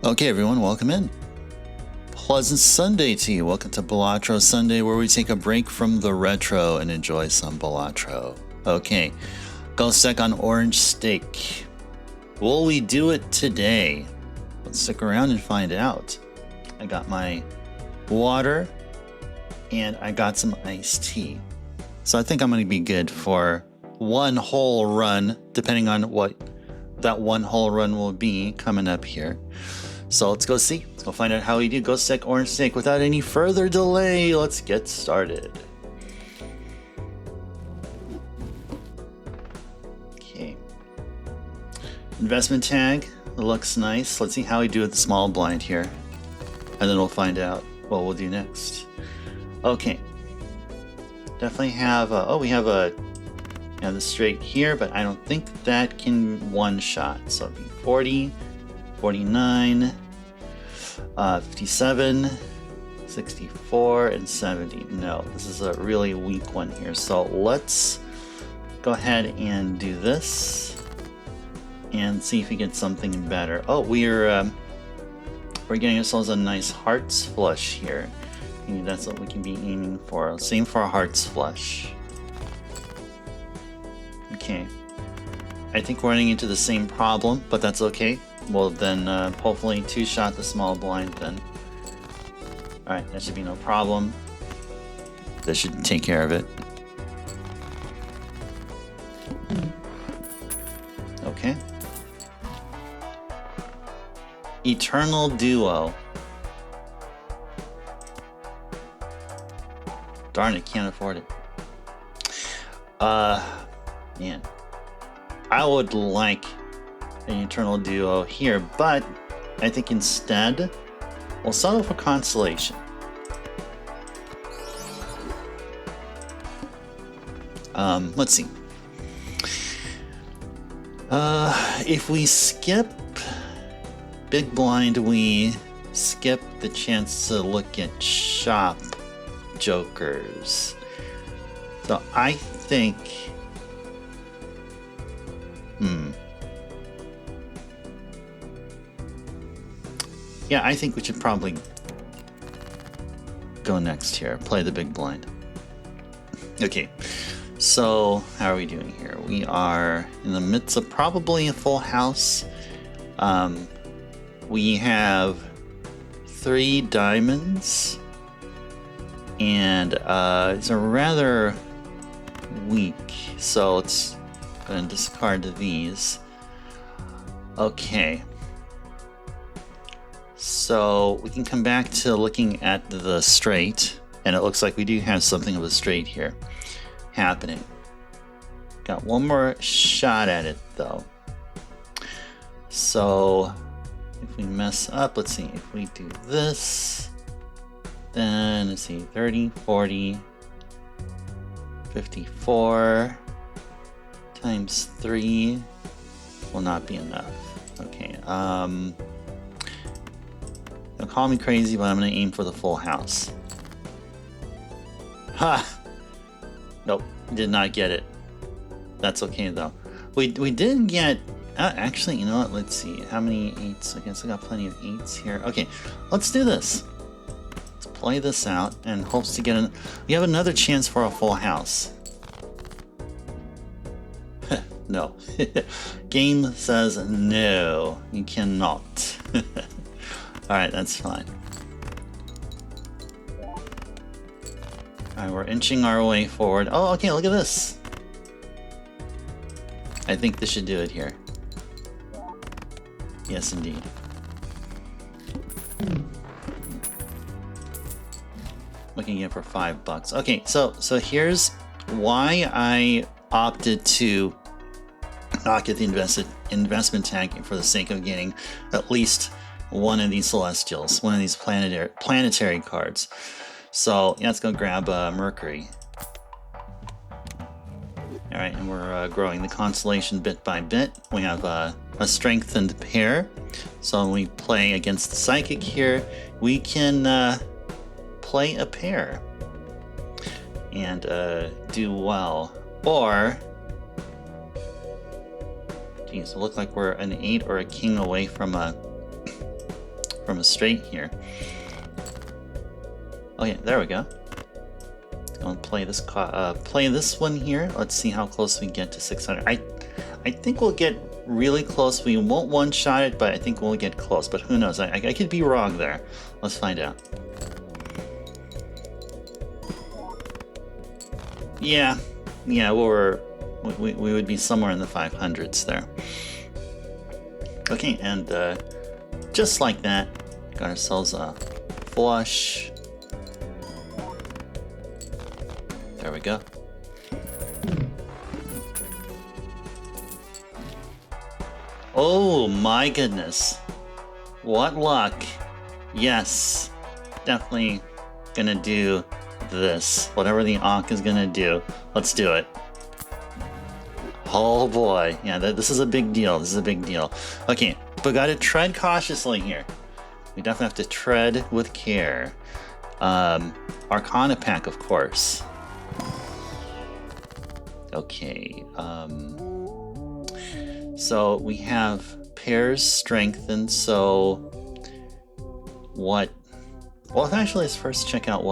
Okay, everyone, welcome in. Pleasant Sunday to you. Welcome to Balatro Sunday, where we take a break from the retro and enjoy some Balatro. Okay, go sec on orange steak. Will we do it today? Let's stick around and find out. I got my water and I got some iced tea. So I think I'm going to be good for one whole run, depending on what that one whole run will be coming up here. So let's go see. Let's go find out how we do Go Sec Orange Snake. Without any further delay, let's get started. Okay. Investment tag looks nice. Let's see how we do with the small blind here. And then we'll find out what we'll do next. Okay. Definitely have we have the straight here, but I don't think that can one shot. So it'd be 40. 49, 57, 64, and 70. No, this is a really weak one here. So let's go ahead and do this and see if we get something better. Oh, we're getting ourselves a nice hearts flush here. Maybe that's what we can be aiming for. Same for a hearts flush. Okay. I think we're running into the same problem, but that's okay. We'll then hopefully two-shot the small blind then. Alright, that should be no problem. This should take care of it. Okay. Eternal Duo. Darn it, can't afford it. Man. I would like an Eternal Duo here, but I think instead we'll settle for Constellation. Let's see. If we skip Big Blind, we skip the chance to look at shop jokers. So I think yeah, I think we should probably go next here. Play the big blind. Okay, so how are we doing here? We are in the midst of probably a full house. We have 3 diamonds, and it's a rather weak, so let's go and discard these. Okay. So we can come back to looking at the straight, and it looks like we do have something of a straight here happening. Got one more shot at it though. So if we mess up, let's see, if we do this, then let's see, 30, 40, 54 times 3 will not be enough. Okay, don't call me crazy, but I'm gonna aim for the full house. Ha! Nope, did not get it. That's okay though. We did get, actually, you know what, let's see, how many 8s? I guess I got plenty of 8s here. Okay, let's do this. Let's play this out and hopes to get we have another chance for a full house. No. Game says no, you cannot. Alright, that's fine. Alright, we're inching our way forward. Oh, okay, look at this. I think this should do it here. Yes, indeed. Looking at it for $5. Okay, so here's why I opted to not get the investment tag for the sake of getting at least one of these celestials, one of these planetary cards. So yeah, let's go grab Mercury. All right, and we're growing the constellation bit by bit. We have a strengthened pair. So when we play against the psychic here, we can play a pair and do well. Or, geez, it looks like we're an 8 or a king away from a straight here. Okay, there we go. Let's go and play this one here. Let's see how close we get to 600. I think we'll get really close. We won't one-shot it, but I think we'll get close. But who knows? I could be wrong there. Let's find out. Yeah, we would be somewhere in the 500s there. Okay, and just like that, got ourselves a flush. There we go. Oh my goodness. What luck. Yes, definitely gonna do this. Whatever the Ankh is gonna do, let's do it. Oh boy, yeah, this is a big deal. This is a big deal. Okay, but gotta tread cautiously here. We definitely have to tread with care. Arcana pack, of course. Okay, so we have pairs strengthened, so what? Well, actually, let's first check out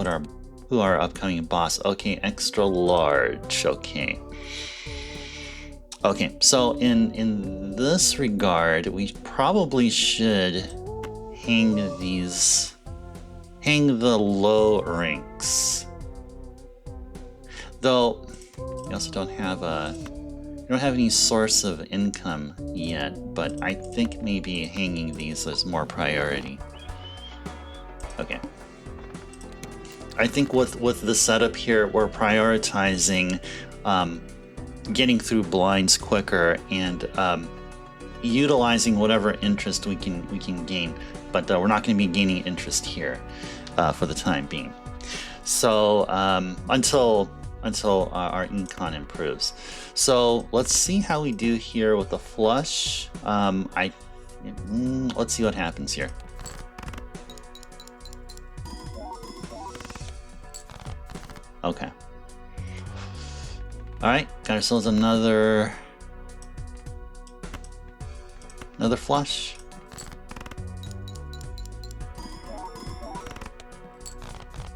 who our upcoming boss. Okay, extra large. Okay. Okay, so in this regard, we probably should hang the low ranks. Though we also don't have any source of income yet, but I think maybe hanging these is more priority. Okay. I think with the setup here, we're prioritizing getting through blinds quicker and utilizing whatever interest we can gain, but we're not going to be gaining interest here for the time being. So until our econ improves. So let's see how we do here with the flush. Let's see what happens here. Okay. All right, got ourselves another flush.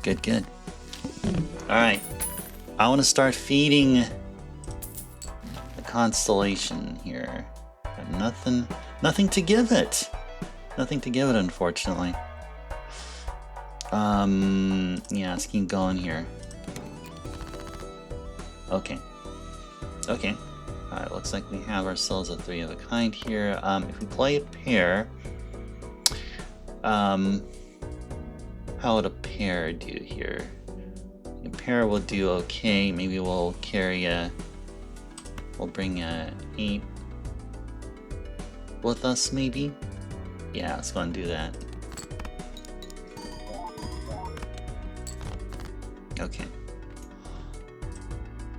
Good. All right, I want to start feeding the constellation here. Got nothing to give it. Nothing to give it, unfortunately. Yeah, let's keep going here. Okay. Alright, looks like we have ourselves a 3 of a kind here. If we play a pair, how would a pair do here? A pair will do okay. Maybe we'll carry we'll bring a 8 with us, maybe? Yeah, let's go and do that. Okay.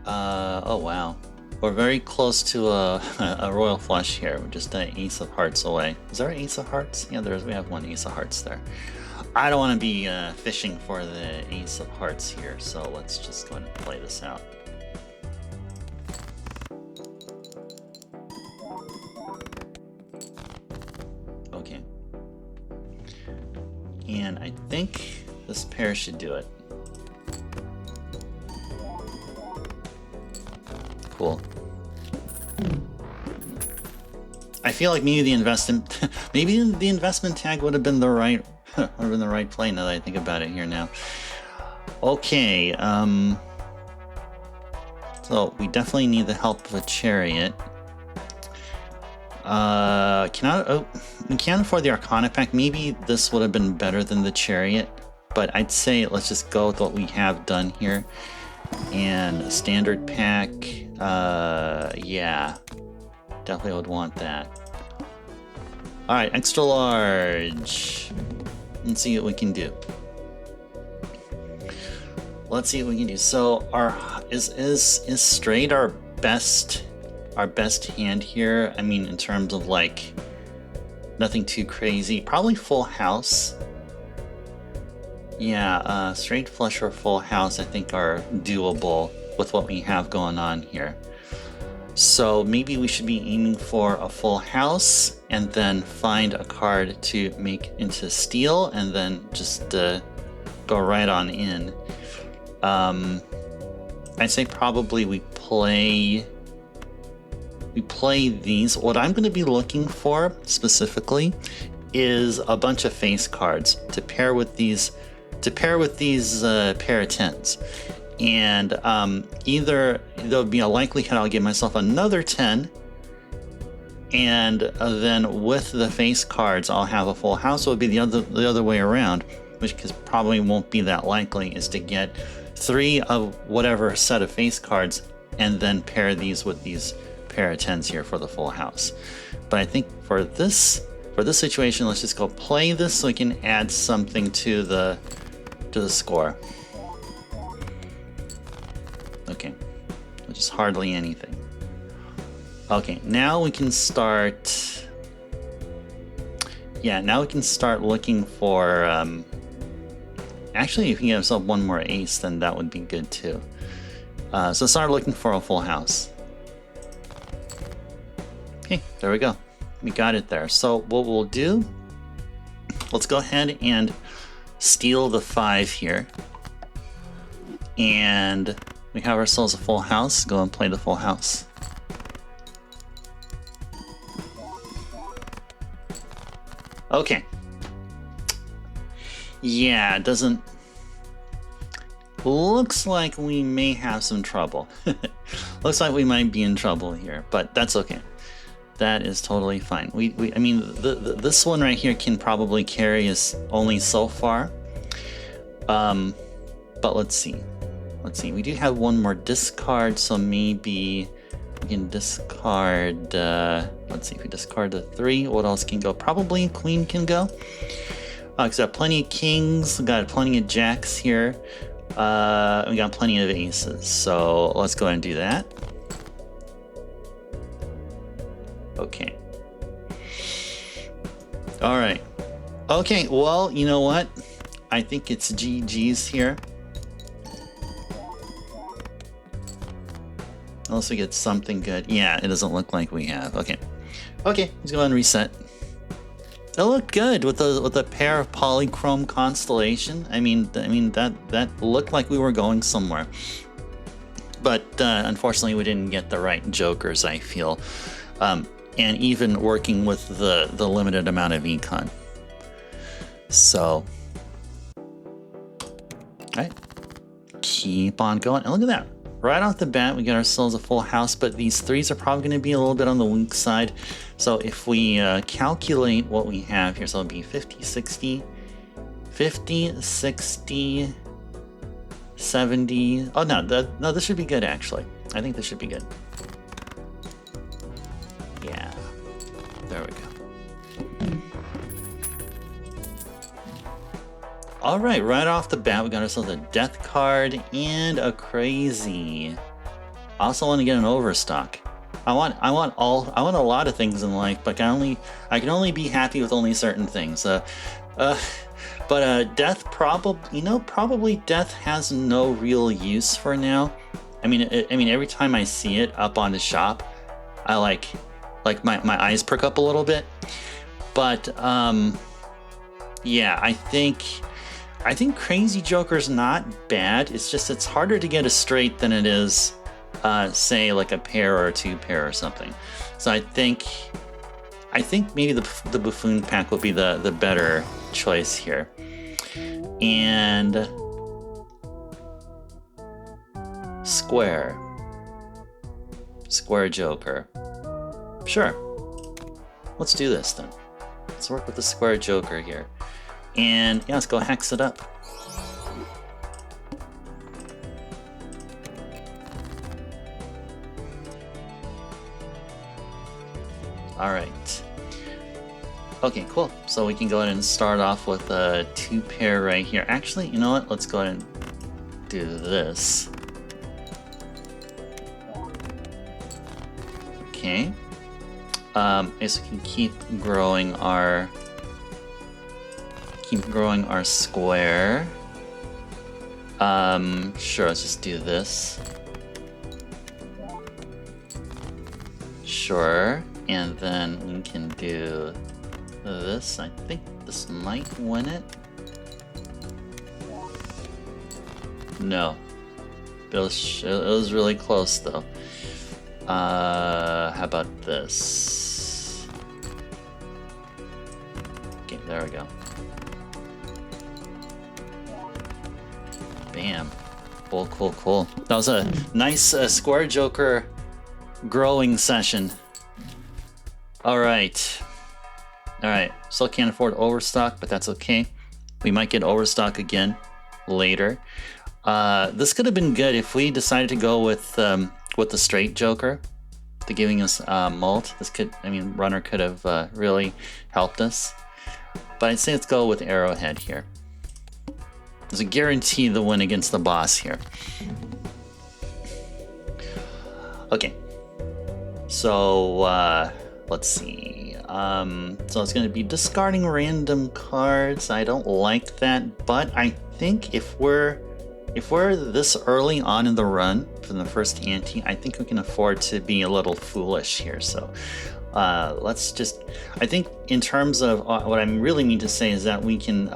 Oh wow. We're very close to a royal flush here. We're just an ace of hearts away. Is there an ace of hearts? Yeah, we have one ace of hearts there. I don't want to be fishing for the ace of hearts here, so let's just go ahead and play this out. Okay. And I think this pair should do it. Cool. I feel like maybe the investment tag would have been the right play now that I think about it here now. Okay, so we definitely need the help of a chariot. We can't afford the Arcana pack. Maybe this would have been better than the chariot, but I'd say let's just go with what we have done here. And a standard pack, yeah, definitely would want that. Alright, extra large. Let's see what we can do. Let's see what we can do. So is straight our best hand here? I mean, in terms of like nothing too crazy. Probably full house. Yeah, straight flush or full house I think are doable with what we have going on here. So maybe we should be aiming for a full house and then find a card to make into steel and then just go right on in. I'd say probably we play these. What I'm going to be looking for specifically is a bunch of face cards to pair with these pair of 10s, and either there'll be a likelihood I'll give myself another 10, and then with the face cards I'll have a full house. So it would be the other way around, which probably won't be that likely, is to get 3 of whatever set of face cards and then pair these with these pair of 10s here for the full house. But I think for this situation, let's just go play this so we can add something to the score. Okay, which is hardly anything. Okay, now we can start. Yeah, now we can start looking for. Actually, if you get yourself one more ace, then that would be good too. So start looking for a full house. Okay, there we go. We got it there. So what we'll do, let's go ahead and steal the 5 here. And we have ourselves a full house. Go and play the full house. Okay. Yeah, it doesn't... Looks like we may have some trouble. Looks like we might be in trouble here, but that's okay. That is totally fine. I mean, this one right here can probably carry us only so far. But let's see. We do have one more discard, so maybe we can discard. Let's see if we discard the 3. What else can go? Probably queen can go. Because we got plenty of kings. We got plenty of jacks here. We got plenty of aces. So let's go ahead and do that. Okay. All right. Okay, well, you know what? I think it's GG's here. Unless we get something good. Yeah, it doesn't look like we have. Okay. Okay, let's go ahead and reset. It looked good with a pair of polychrome Constellation. I mean that looked like we were going somewhere. But unfortunately we didn't get the right jokers, I feel. And even working with the limited amount of econ. So, all right, keep on going. And look at that. right off the bat, we get ourselves a full house, but these 3s are probably going to be a little bit on the weak side. So if we calculate what we have here, so it'll be 50, 60, 50, 60, 70. Oh, no, no, this should be good, actually. I think this should be good. Yeah, there we go. All right, right off the bat, we got ourselves a death card and a crazy. I also want to get an overstock. I want a lot of things in life, but I can only be happy with only certain things. But death probably death has no real use for now. I mean, every time I see it up on the shop, I like my eyes perk up a little bit. But yeah, I think Crazy Joker's not bad. It's just it's harder to get a straight than it is, say like a pair or a 2-pair or something. So I think maybe the Buffoon pack will be the better choice here. And Square Joker. Sure. Let's do this then. Let's work with the Square Joker here. And yeah, let's go hex it up. All right. Okay, cool. So we can go ahead and start off with a 2-pair right here. Actually, you know what? Let's go ahead and do this. Okay. So we can keep growing our square. Sure, let's just do this. Sure, and then we can do this. I think this might win it. No. It was really close though. How about this? Okay, there we go. Bam. Cool. That was a nice Square Joker growing session. Alright. Still can't afford overstock, but that's okay. We might get overstock again later. This could have been good if we decided to go with the straight Joker to giving us Molt. Runner could have really helped us. But I'd say let's go with Arrowhead here. There's a guarantee the win against the boss here. Okay. So let's see. So it's going to be discarding random cards. I don't like that, but I think if we're this early on in the run from the first ante, I think we can afford to be a little foolish here. So let's just, I think in terms of what I really mean to say is that we can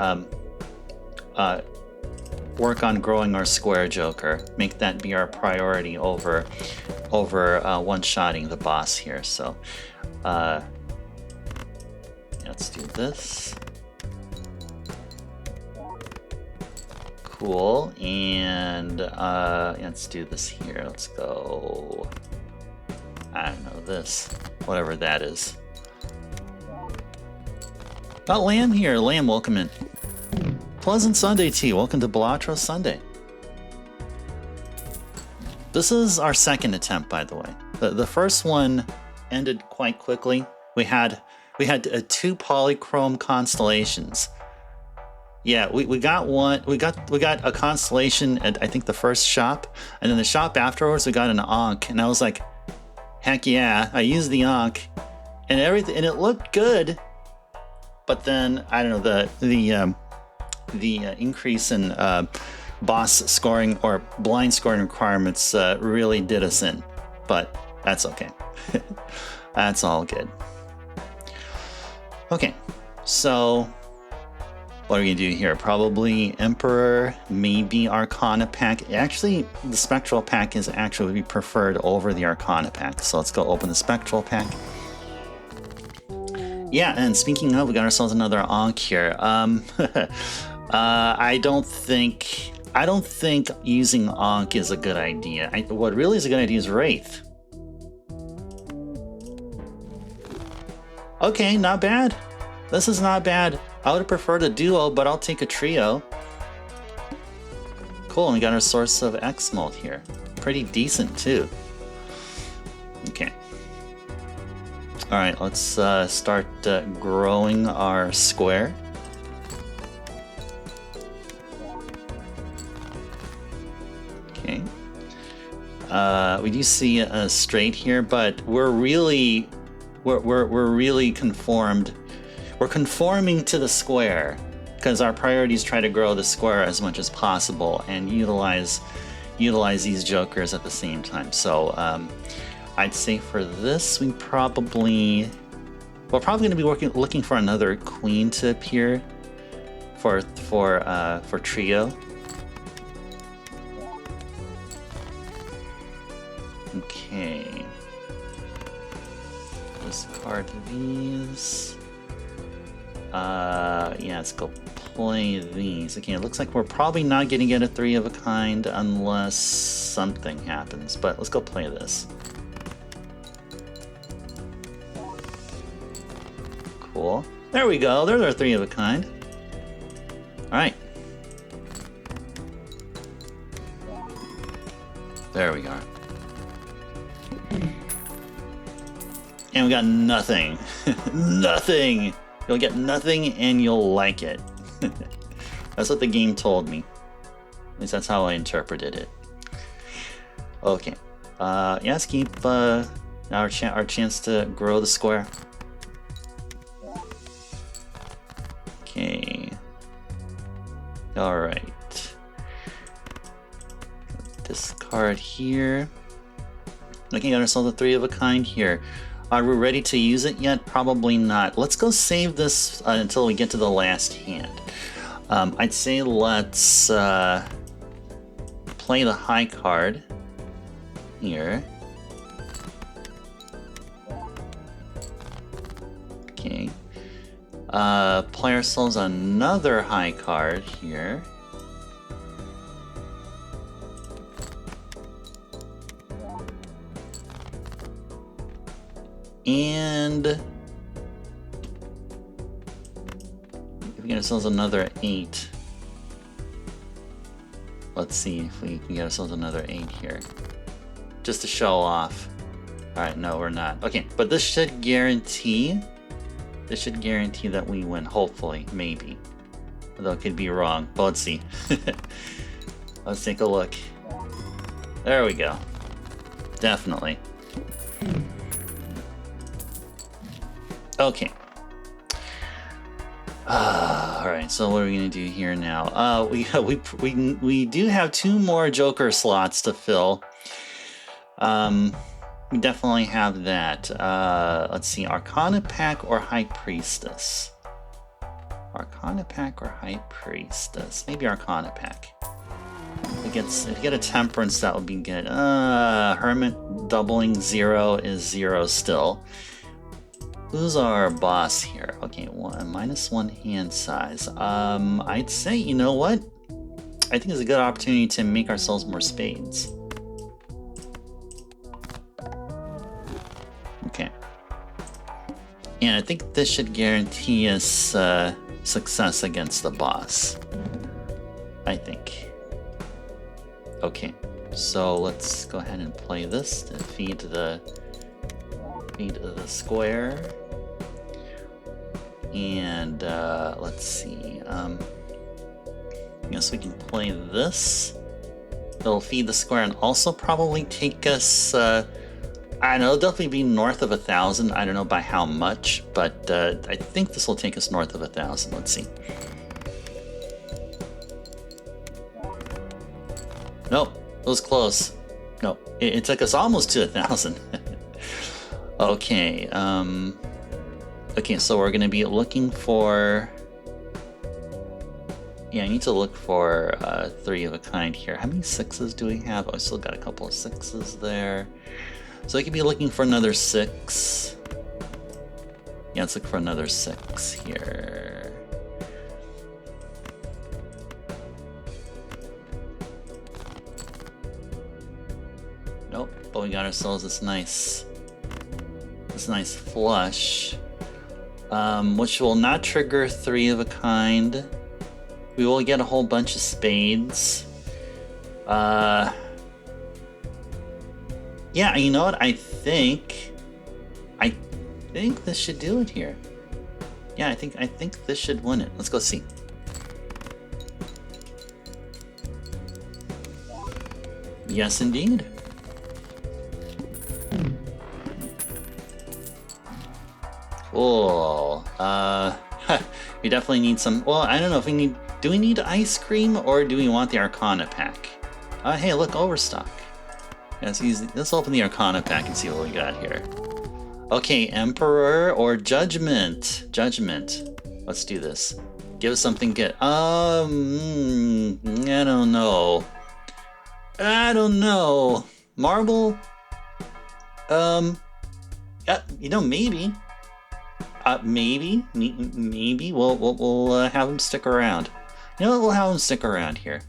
work on growing our Square Joker, make that be our priority over one-shotting the boss here. So let's do this. Cool, and let's do this here. Let's go, I don't know, this, whatever that is. Got Lamb here. Lamb, welcome in. Pleasant Sunday to you. Welcome to Balatro Sunday. This is our second attempt, by the way. The first one ended quite quickly. We had 2 polychrome constellations. Yeah, we got one. We got a constellation at I think the first shop, and then the shop afterwards we got an Ankh, and I was like, heck yeah! I used the Ankh, and everything, and it looked good. But then I don't know, the increase in boss scoring or blind scoring requirements really did us in, but that's okay. That's all good. Okay, so what are we gonna do here? Probably Emperor, maybe Arcana pack. Actually, the Spectral pack is actually would be preferred over the Arcana pack. So let's go open the Spectral pack. Yeah, and speaking of, we got ourselves another Ankh here. I don't think I don't think using Ankh is a good idea. What really is a good idea is Wraith. Okay, not bad. This is not bad. I would have preferred a duo, but I'll take a trio. Cool, and we got our source of X-Molt here. Pretty decent, too. Okay. Alright, let's start growing our square. Okay. We do see a straight here, but we're really conformed. We're conforming to the square because our priorities try to grow the square as much as possible and utilize these jokers at the same time. So I'd say for this, we're probably going to be looking for another queen to appear for trio. Okay. Discard these. Yeah, let's go play these. Okay, it looks like we're probably not going to get a 3 of a kind unless something happens, but let's go play this. Cool. There we go. There's our 3 of a kind. Alright. There we are. And we got nothing. Nothing! You'll get nothing and you'll like it. That's what the game told me. At least that's how I interpreted it. Okay. Yeah, let's keep our chance to grow the square. Okay. Alright. Discard here. Looking at ourselves a 3 of a kind here. Are we ready to use it yet? Probably not. Let's go save this until we get to the last hand. I'd say let's play the high card here. Okay. Play ourselves another high card here. And if we get ourselves another 8, let's see if we can get ourselves another 8 here, just to show off. All right, no, we're not. Okay, but this should guarantee that we win. Hopefully, maybe. Although it could be wrong, but let's see. Let's take a look. There we go. Definitely. Okay. Alright, so what are we gonna do here now? We do have 2 more Joker slots to fill. We definitely have that. Let's see, Arcana Pack or High Priestess? Arcana Pack or High Priestess? Maybe Arcana Pack. If you get a Temperance, that would be good. Hermit doubling 0 is 0 still. Who's our boss here? Okay, -1 hand size. I'd say, you know what? I think it's a good opportunity to make ourselves more spades. Okay. And I think this should guarantee us success against the boss. I think. Okay, so let's go ahead and play this to feed the square. And let's see. I guess we can play this. It'll feed the square and also probably take us. I don't know. It'll definitely be north of 1,000. I don't know by how much, but I think this will take us north of 1,000. Let's see. Nope, it was close. No, it took us almost to 1,000. Okay. Okay, so we're gonna be looking for. Yeah, I need to look for 3 of a kind here. How many 6s do we have? Oh, I still got a couple of 6s there. So I could be looking for another 6. Yeah, let's look for another 6 here. Nope, but we got ourselves this nice flush, which will not trigger 3 of a kind. We will get a whole bunch of spades. Yeah, you know what? I think this should do it here. Yeah, I think this should win it. Let's go see. Yes, indeed. Cool. We definitely need some. Well, I don't know if we need. Do we need ice cream or do we want the Arcana pack? Hey, look, overstock. Let's open the Arcana pack and see what we got here. Okay, Emperor or Judgment? Judgment. Let's do this. Give us something good. I don't know. Marble? You know, maybe. Maybe. We'll have him stick around. You know what? We'll have him stick around here.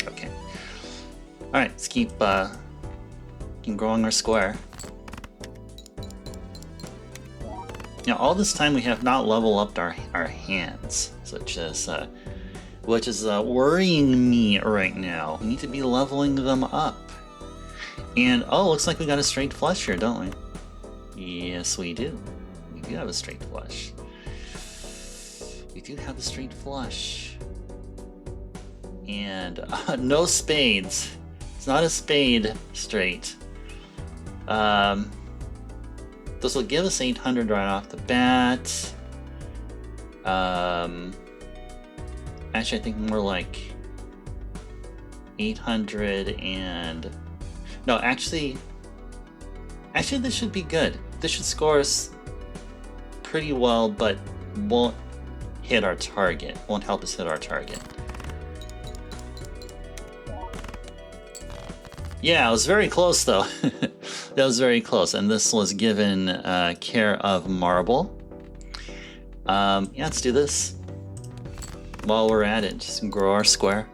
Okay. Alright, let's keep growing our square. Now, all this time we have not leveled up our hands, which is worrying me right now. We need to be leveling them up. And, oh, looks like we got a straight flush here, don't we? Yes, we do. We do have a straight flush. And no spades. It's not a spade straight. This will give us 800 right off the bat. Actually, I think more like 800 and... No, actually, this should be good. This should score us pretty well, but won't hit our target. Won't help us hit our target. Yeah, it was very close, though. That was very close, and this was given care of Marble. Yeah, let's do this. While we're at it, just grow our square.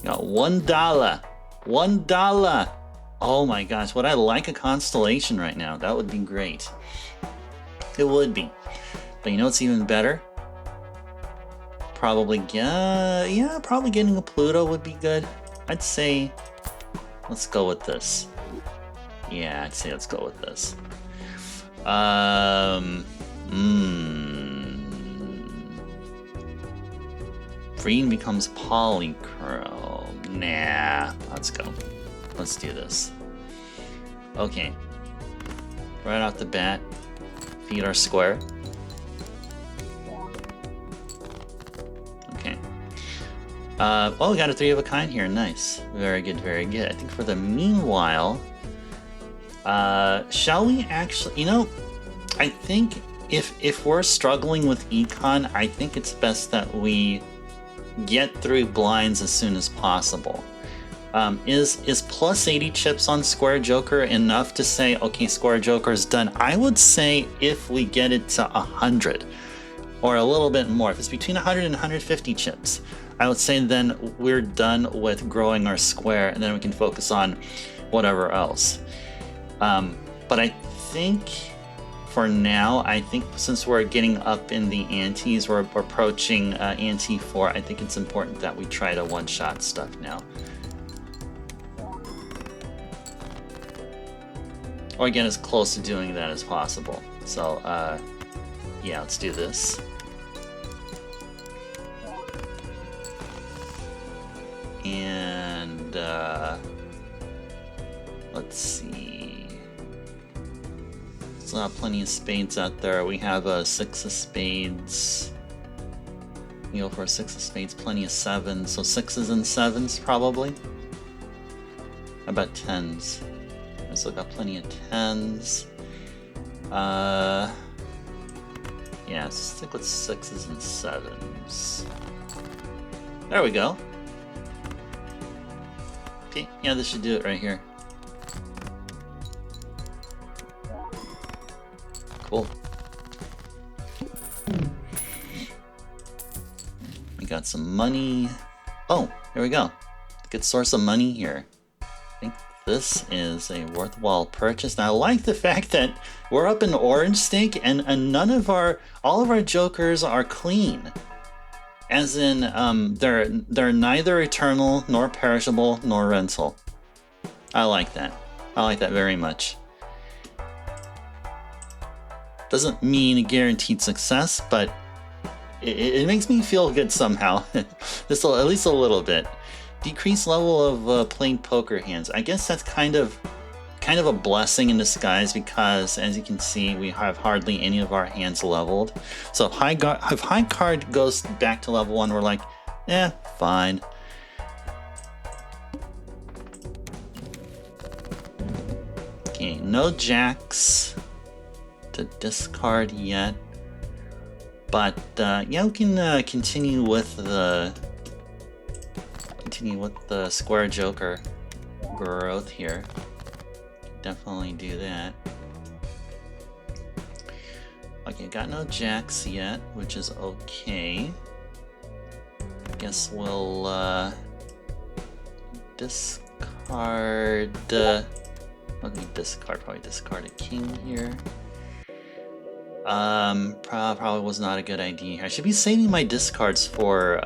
Got $1. $1. Oh my gosh, would I like a constellation right now? That would be great. It would be. But you know what's even better? Probably getting a Pluto would be good. I'd say, let's go with this. Yeah, I'd say let's go with this. Green becomes polychrome. Nah, let's go. Let's do this. Okay. Right off the bat, feed our square. Okay. Well, we got a 3 of a kind here. Nice. Very good, very good. I think for the meanwhile, shall we actually, you know, I think if we're struggling with econ, I think it's best that we get through blinds as soon as possible. Is plus 80 chips on Square Joker enough to say, okay, Square Joker's done? I would say if we get it to 100 or a little bit more, if it's between 100 and 150 chips, I would say then we're done with growing our square and then we can focus on whatever else. But I think for now, I think since we're getting up in the antes, we're approaching ante 4, I think it's important that we try to one-shot stuff now. Or get as close to doing that as possible. So, yeah, let's do this. And, let's see. Still have plenty of spades out there. We have a 6 of spades. We go for a 6 of spades, plenty of 7s. So 6s and 7s, probably. How about 10s? I still got plenty of 10s. Yeah, let's stick with 6s and 7s. There we go. Okay, yeah, this should do it right here. Cool. We got some money. Oh, here we go. Good source of money here. I think this is a worthwhile purchase. Now, I like the fact that we're up in orange stake and all of our jokers are clean. As in, they're neither eternal, nor perishable, nor rental. I like that. I like that very much. Doesn't mean a guaranteed success, but it makes me feel good somehow. Just at least a little bit. Decreased level of playing poker hands. I guess that's kind of a blessing in disguise because, as you can see, we have hardly any of our hands leveled. So if high card goes back to level 1, we're like, eh, fine. Okay, no jacks to discard yet, but yeah, we can continue with the square joker growth here. Definitely do that. Okay, got no jacks yet, which is okay. Guess we'll discard. Let me probably discard a king here. Probably was not a good idea. I should be saving my discards for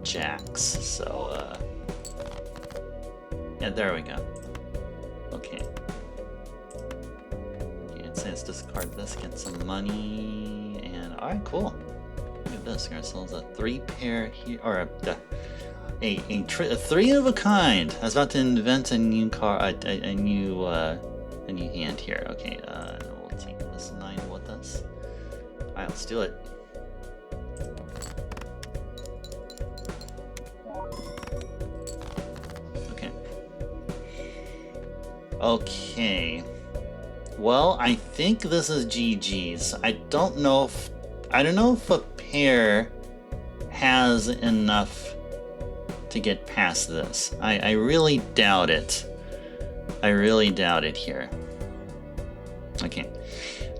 jacks. So yeah, there we go. Okay. Let's discard this, get some money, and alright, cool. Look at this. Got ourselves a 3-pair here, or a 3 of a kind. I was about to invent a new card, a new hand here. Okay, we'll take this 9 with us. Alright, let's do it. Okay. Okay. Well, I think this is GG's. I don't know if a pair has enough to get past this. I really doubt it. I really doubt it here. Okay.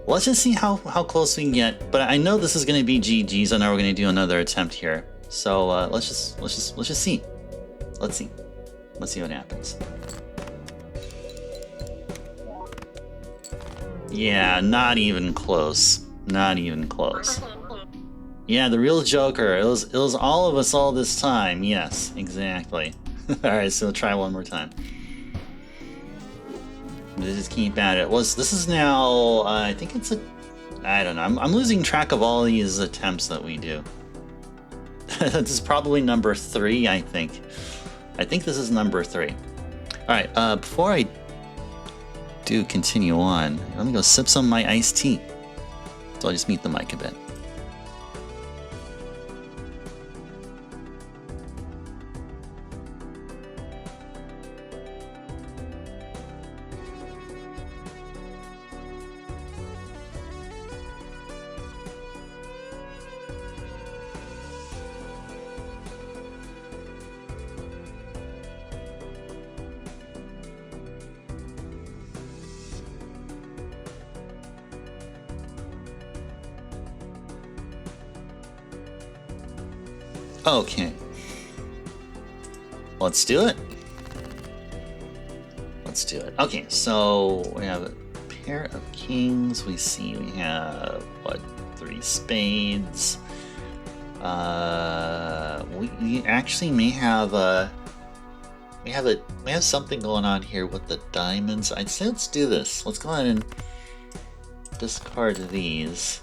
Let's just see how close we can get. But I know this is going to be GG's. I know we're going to do another attempt here. So let's just see. Let's see what happens. Yeah, not even close. Not even close. Yeah, the real Joker. It was all of us all this time. Yes, exactly. Alright, so we'll try one more time. Just keep at it. This is now, I think it's I don't know. I'm losing track of all these attempts that we do. This is probably number 3, I think. I think this is number 3. Alright, before I do continue on, let me go sip some of my iced tea. So I'll just mute the mic a bit. Okay. Let's do it. Let's do it. Okay, so we have a pair of kings. We have what, 3 spades. We actually may have we have something going on here with the diamonds. I'd say let's do this. Let's go ahead and discard these.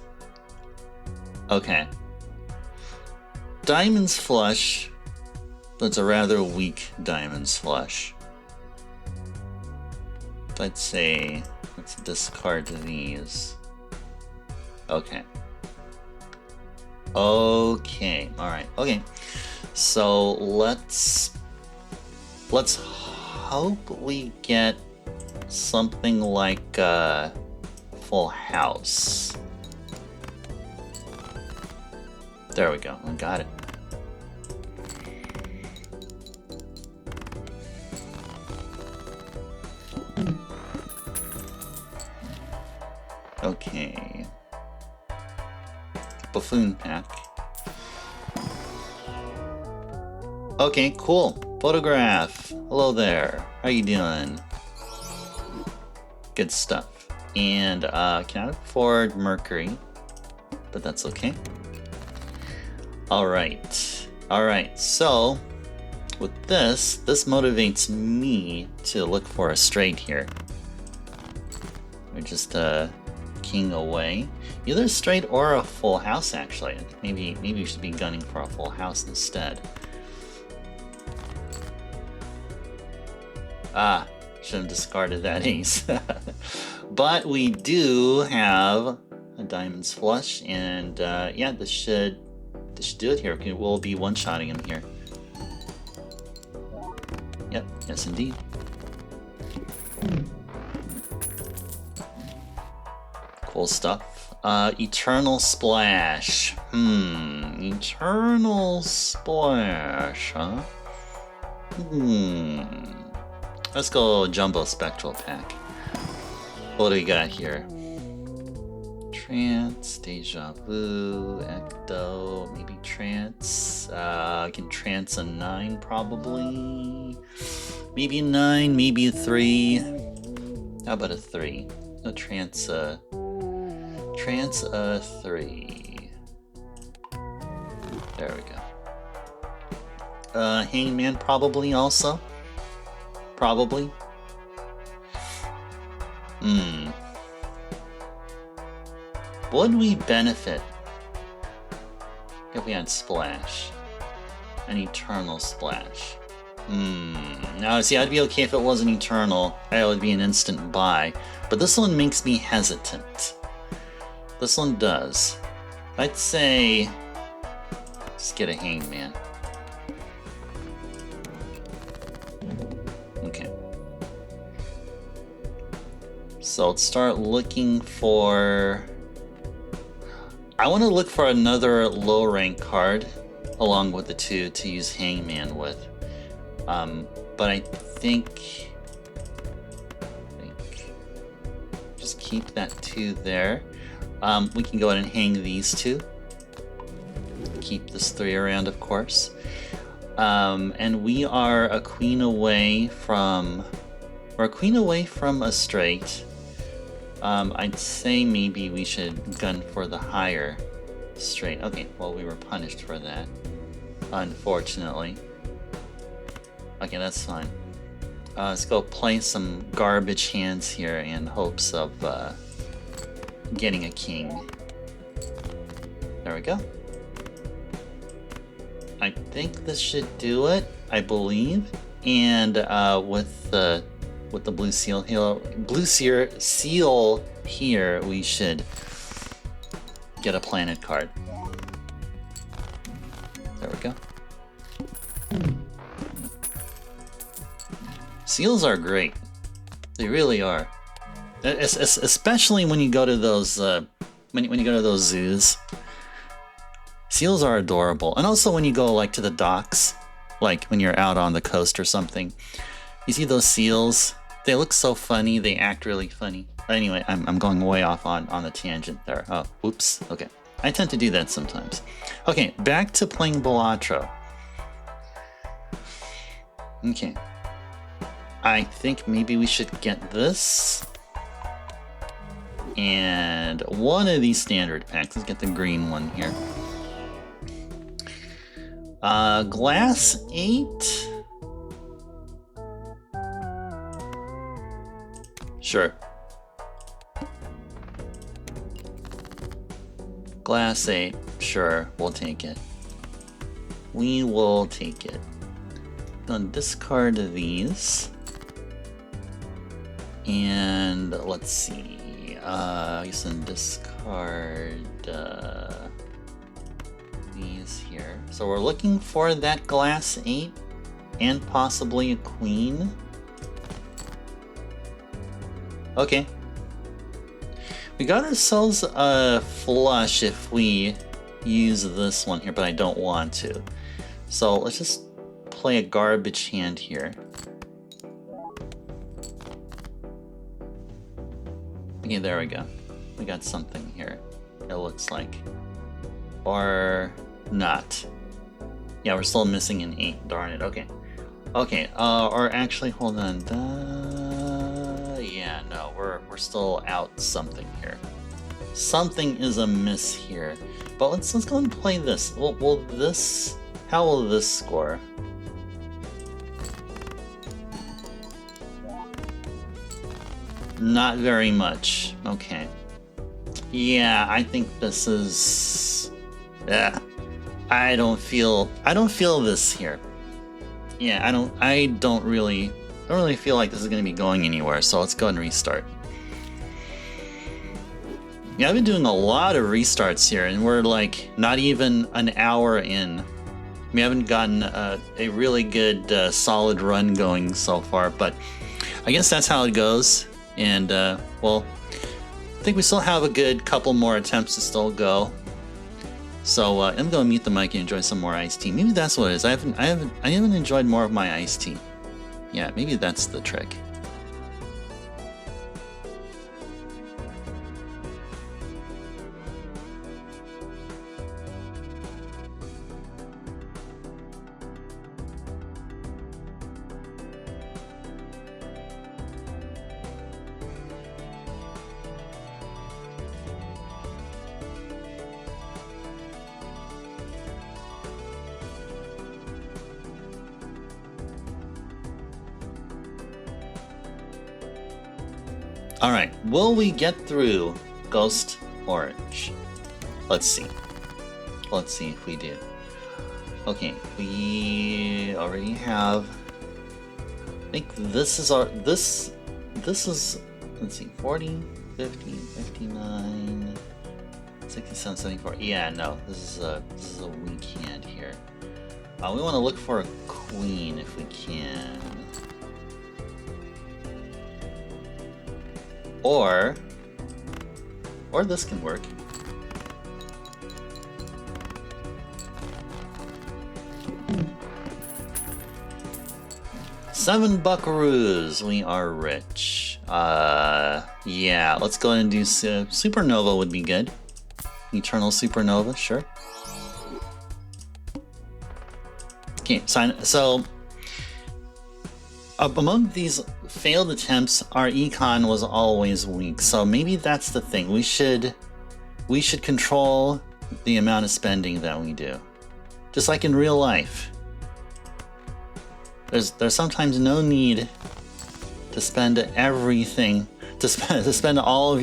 Okay. Diamonds flush, but it's a rather weak diamonds flush. I'd say let's discard these. Okay. Okay. All right. Okay. So let's hope we get something like full house. There we go. I got it. Okay. buffoon pack. Okay, cool. Photograph. Hello there. How you doing? Good stuff. And cannot afford Mercury, but that's okay. All right. All right. So with this motivates me to look for a straight here. We're just king away. Either straight or a full house, actually. Maybe we should be gunning for a full house instead. Ah, should have discarded that ace. But we do have a diamonds flush, and yeah, this should do it here. We'll be one-shotting him here. Yep, yes indeed. Cool stuff. Eternal Splash. Eternal Splash, huh? Let's go Jumbo Spectral Pack. What do we got here? Trance, Deja Vu, Ecto, maybe Trance. I can Trance a 9 probably. Maybe a 9, maybe a 3. How about a 3? No, Trance a 3. There we go. Hangman probably also. Probably. Would we benefit if we had Splash? An Eternal Splash. Now, see, I'd be okay if it was an Eternal. That would be an instant buy. But this one makes me hesitant. This one does. I'd say just get a Hangman. Okay. So let's start looking for... I want to look for another low rank card along with the 2 to use Hangman with. But I think just keep that 2 there. We can go ahead and hang these 2. Keep this 3 around, of course. And we are a queen away from... We're a queen away from a straight. I'd say maybe we should gun for the higher straight. Okay, well, we were punished for that, unfortunately. Okay, that's fine. Let's go play some garbage hands here in hopes of getting a king. There we go. I think this should do it, I believe. And with the blue seal here, we should get a planet card. There we go. Seals are great. They really are. Especially when you go to those when you go to those zoos. Seals are adorable. And also when you go like to the docks, like when you're out on the coast or something. You see those seals? They look so funny, they act really funny. Anyway, I'm going way off on the tangent there. Oh, oops. Okay. I tend to do that sometimes. Okay, back to playing Balatro. Okay. I think maybe we should get this. And one of these standard packs. Let's get the green one here. Glass 8. Sure. Glass 8. Sure, we'll take it. We will take it. Gonna discard these. And let's see. I guess I'll discard these here. So we're looking for that glass 8 and possibly a queen. Okay. We got ourselves a flush if we use this one here, but I don't want to. So let's just play a garbage hand here. Okay, there we go. We got something here, it looks like. Or not? Yeah, we're still missing an 8. Darn it. Okay. Okay. Or actually, hold on. Yeah, no, we're still out something here. Something is amiss here. But let's go and play this. How will this score? Not very much. Okay. Yeah, I think this is. I don't feel this here. Yeah, I don't really feel like this is going to be going anywhere. So let's go ahead and restart. Yeah, I've been doing a lot of restarts here, and we're like not even an hour in. We haven't gotten a really good solid run going so far, but I guess that's how it goes. And well, I think we still have a good couple more attempts to still go. So I'm gonna mute the mic and enjoy some more iced tea. Maybe that's what it is. I haven't enjoyed more of my iced tea. Yeah, maybe that's the trick. Alright, will we get through Ghost Orange? Let's see. Let's see if we do. Okay, we already have. I think this is our. This is. Let's see, 40, 50, 59, 67, 74. Yeah, no, this is a weak hand here. We want to look for a queen if we can. Or this can work. $7 buckaroos. We are rich. Yeah, let's go ahead and do Supernova would be good. Eternal Supernova, sure. Okay, so among these failed attempts, our econ was always weak. So maybe that's the thing. We should control the amount of spending that we do, just like in real life. There's sometimes no need to spend everything, to spend all of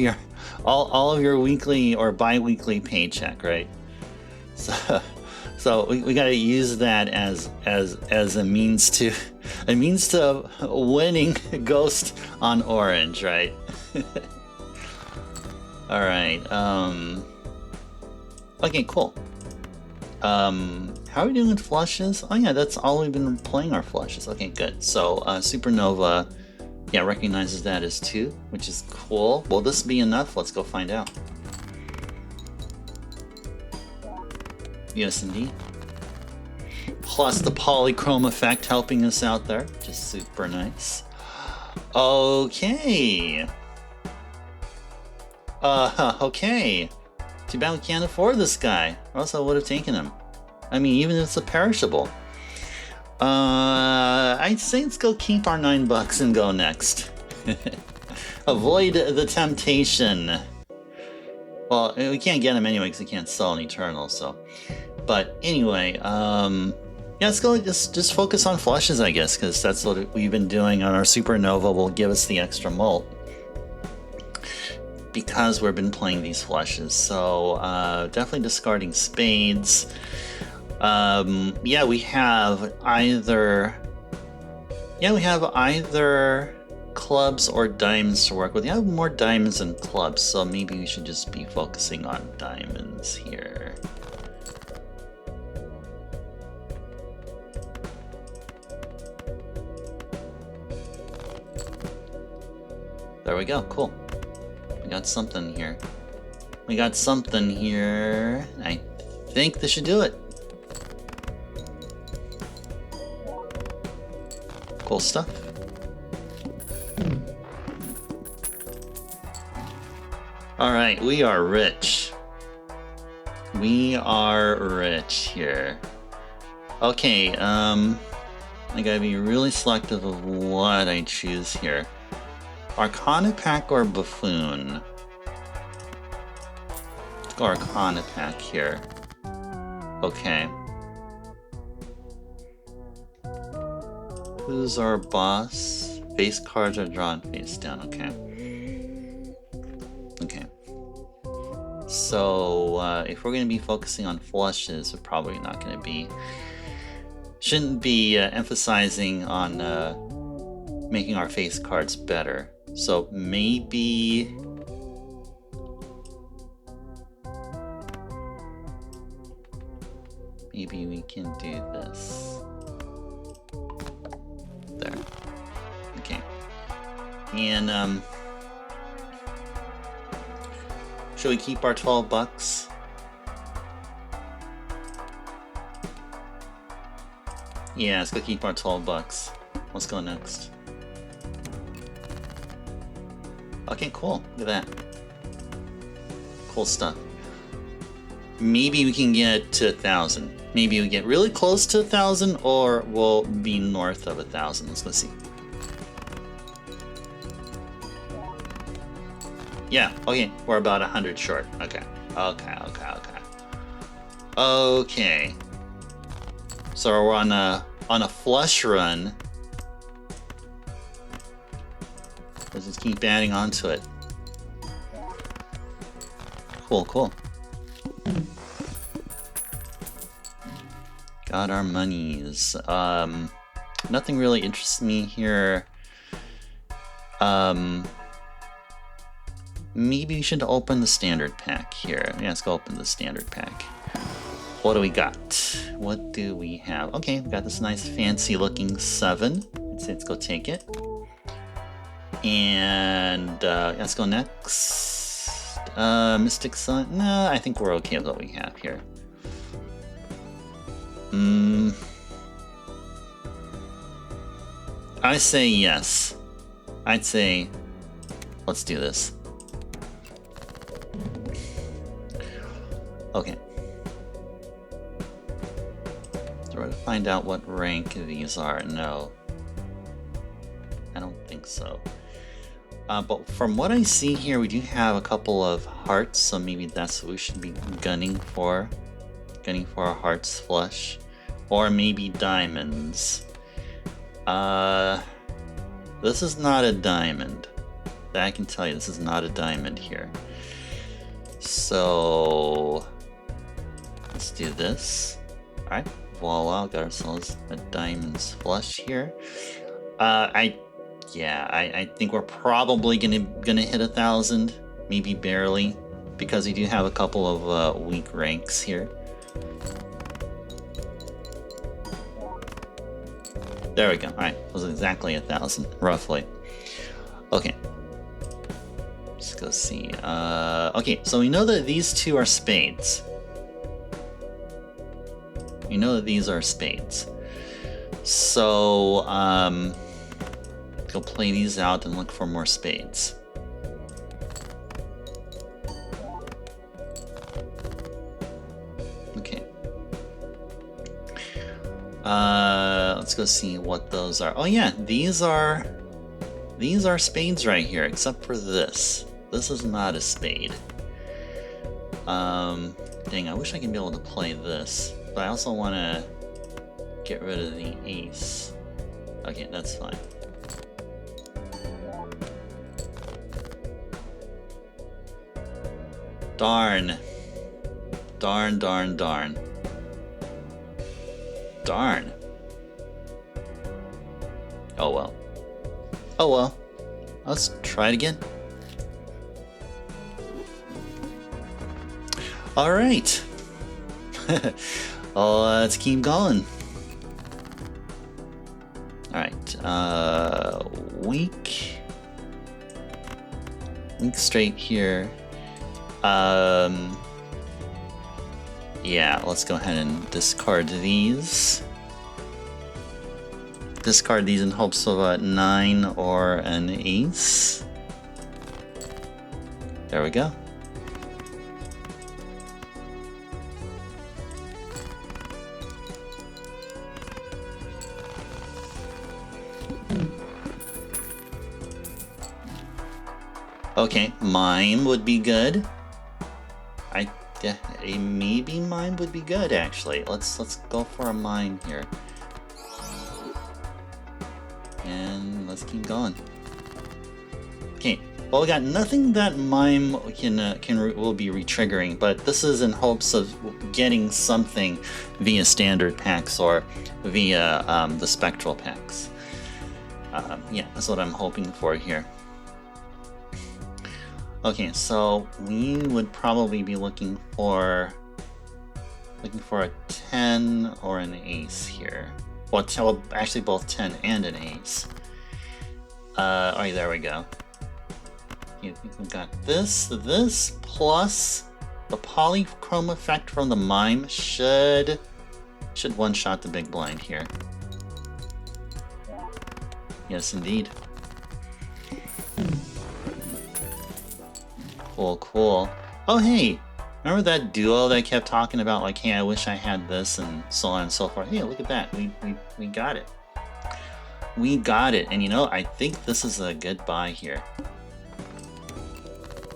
your weekly or bi-weekly paycheck, right? So we got to use that as a means to winning Ghost on Orange, right? All right. Okay, cool. How are we doing with flushes? Oh yeah, that's all we've been playing, our flushes. Okay, good. So Supernova, yeah, recognizes that as 2, which is cool. Will this be enough? Let's go find out. Yes, indeed. Plus the polychrome effect helping us out there, which is super nice. Okay. Okay. Too bad we can't afford this guy, or else I would have taken him. I mean, even if it's a perishable. I'd say let's go keep our $9 and go next. Avoid the temptation. Well, we can't get him anyway because we can't sell an Eternal, so. But anyway, yeah, let's go just focus on flushes, I guess, because that's what we've been doing on our Supernova. Will give us the extra mult because we've been playing these flushes. So definitely discarding spades. Yeah, we have either clubs or diamonds to work with. You have more diamonds than clubs, so maybe we should just be focusing on diamonds here. There we go, cool. We got something here. I think this should do it. Cool stuff. Alright, we are rich. We are rich here. Okay, I gotta be really selective of what I choose here. Arcana Pack or Buffoon? Let's go Arcana Pack here. Okay. Who's our boss? Face cards are drawn face down. Okay. Okay. So, if we're going to be focusing on flushes, we're probably not going to be... Shouldn't be emphasizing on making our face cards better. So maybe... Maybe we can do this. There. Okay. And, should we keep our 12 bucks? Yeah, let's go keep our 12 bucks. Let's go next. Okay, cool. Look at that. Cool stuff. Maybe we can get to 1,000. Maybe we get really close to 1,000, or we'll be north of 1,000. Let's go see. Yeah, okay, we're about 100 short. Okay. Okay. So we're on a flush run. Let's just keep adding on to it. Cool. Got our monies. Nothing really interests me here. Maybe we should open the standard pack here. Yeah, let's go open the standard pack. What do we got? What do we have? Okay, we got this nice fancy looking 7. Let's go take it. And let's go next. Mystic Sun. Nah, I think we're okay with what we have here. I say yes. I'd say let's do this. Okay. So we're gonna find out what rank these are. No. I don't think so. But from what I see here, we do have a couple of hearts, so maybe that's what we should be gunning for. Gunning for a hearts flush. Or maybe diamonds. This is not a diamond. I can tell you this is not a diamond here. So let's do this. Alright, voila, got ourselves a diamonds flush here. I think we're probably gonna hit 1,000, maybe barely, because we do have a couple of weak ranks here. There we go. Alright, it was exactly 1,000, roughly. Okay. Let's go see. Okay, so we know that these two are spades. We know that these are spades. So, go play these out and look for more spades. Okay. Let's go see what those are. Oh yeah, these are spades right here, except for this. This is not a spade. Dang, I wish I could be able to play this, but I also want to get rid of the ace. Okay, that's fine. Darn. Darn. Oh well. Let's try it again. Alright. Let's keep going. Alright. Weak straight here. Yeah, let's go ahead and discard these. Discard these in hopes of a 9 or an ace. There we go. Okay, mime would be good. Maybe mime would be good actually. Let's go for a mime here. And let's keep going. Okay, well we got nothing that mime will be retriggering, but this is in hopes of getting something via standard packs or via the spectral packs. Yeah, that's what I'm hoping for here. Okay, so we would probably be looking for a 10 or an ace here. Well, actually both 10 and an ace. Alright, there we go. Okay, we got this plus the polychrome effect from the mime should one-shot the big blind here. Yes, indeed. Cool. Oh, hey! Remember that duo that kept talking about, like, hey, I wish I had this, and so on and so forth? Hey, look at that. We got it. We got it. And you know, I think this is a good buy here.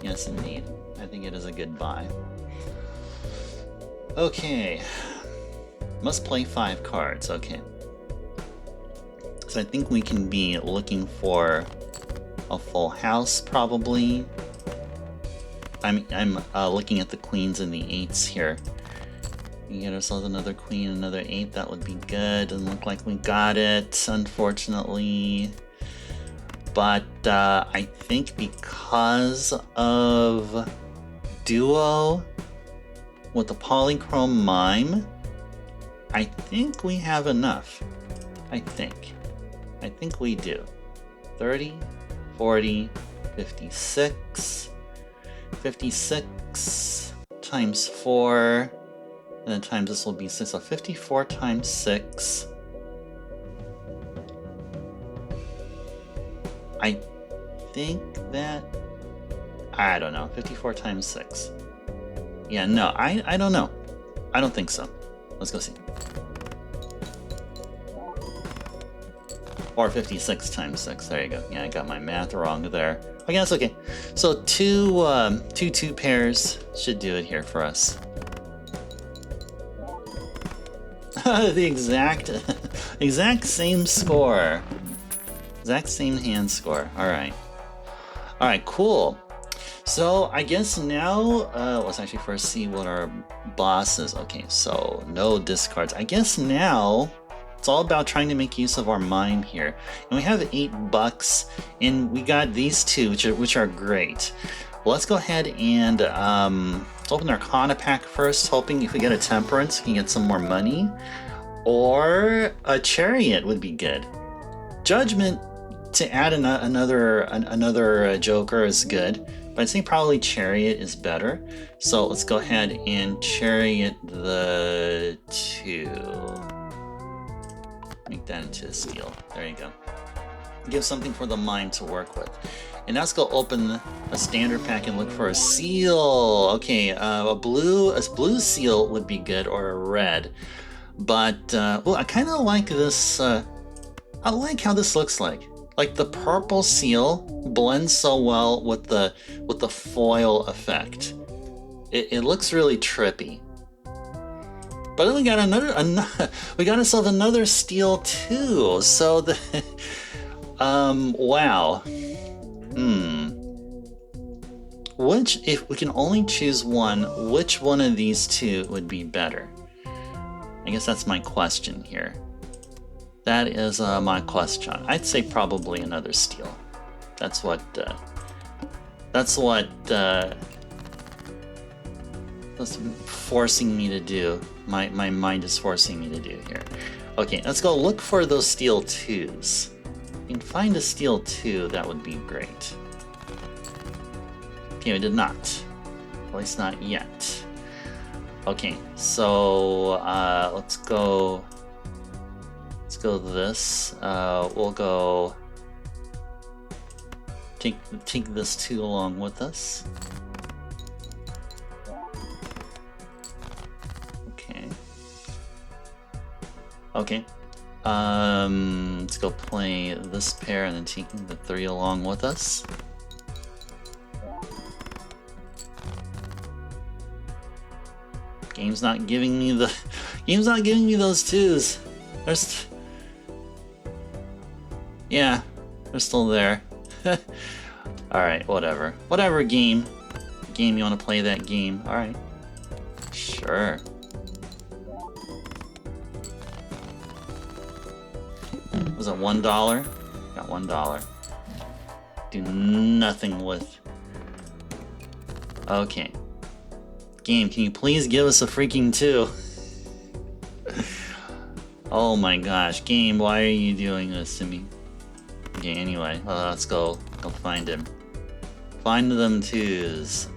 Yes, indeed. I think it is a good buy. Okay. Must play 5 cards. Okay. So I think we can be looking for a full house, probably. I'm looking at the queens and the 8s here. We get ourselves another queen, another 8. That would be good. Doesn't look like we got it, unfortunately. But I think because of duo with the polychrome mime, I think we have enough. I think we do. 30, 40, 56. 56 times 4, and then times this will be 6, so 54 times 6. I think that, I don't know, 54 times 6. Yeah, no, I don't know. I don't think so. Let's go see. Or 56 times 6, there you go. Yeah, I got my math wrong there. I guess okay. So two pairs should do it here for us. The exact same score. Exact same hand score. Alright, cool. So I guess now, let's actually first see what our boss is. Okay, so no discards. I guess now it's all about trying to make use of our mime here. And we have $8, and we got these two, which are great. Well, let's go ahead and let's open our Arcana pack first, hoping if we get a Temperance, we can get some more money. Or a Chariot would be good. Judgment to add another Joker is good, but I'd say probably Chariot is better. So let's go ahead and Chariot the 2. Make that into a steal. There you go. Give something for the mime to work with. And now let's go open a standard pack and look for a seal. Okay, a blue seal would be good, or a red. But well, I kind of like this. I like how this looks like. Like the purple seal blends so well with the foil effect. It looks really trippy. But then we got we got ourselves another steal too. So the wow. Which, if we can only choose one, which one of these two would be better? I guess that's my question here. That is my question. I'd say probably another steal. That's what that's forcing me to do. My mind is forcing me to do here. Okay, let's go look for those steel 2s. If you can find a steel 2, that would be great. Okay, we did not. At least not yet. Okay, so let's go this. We'll go take this 2 along with us. Okay. Let's go play this pair and then taking the 3 along with us. Game's not giving me the... Game's not giving me those 2s. There's... Yeah, they're still there. Alright, whatever. Whatever, game. Game, you want to play that game? Alright. Sure. Was it $1? Got $1. Do nothing with... Okay. Game, can you please give us a freaking 2? Oh my gosh, game, why are you doing this to me? Okay, anyway, let's go find him. Find them 2s.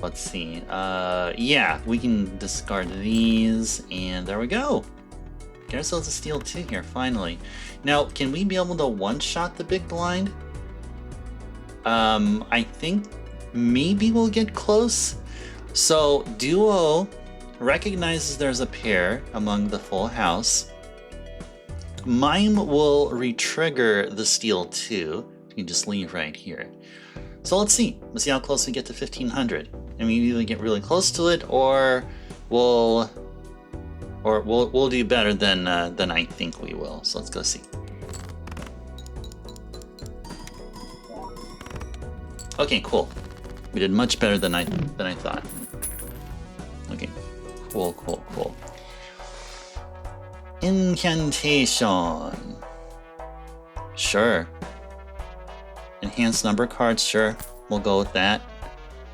Let's see. Yeah, we can discard these, and there we go. Get ourselves a steel 2 here, finally. Now, can we be able to one-shot the big blind? I think maybe we'll get close. So, Duo recognizes there's a pair among the full house. Mime will re-trigger the steel 2. You can just leave right here. So let's see. Let's see how close we get to 1500. And we either get really close to it, or we'll do better than I think we will. So let's go see. Okay, cool. We did much better than I thought. Okay, cool. Incantation. Sure. Enhanced number cards, sure. We'll go with that.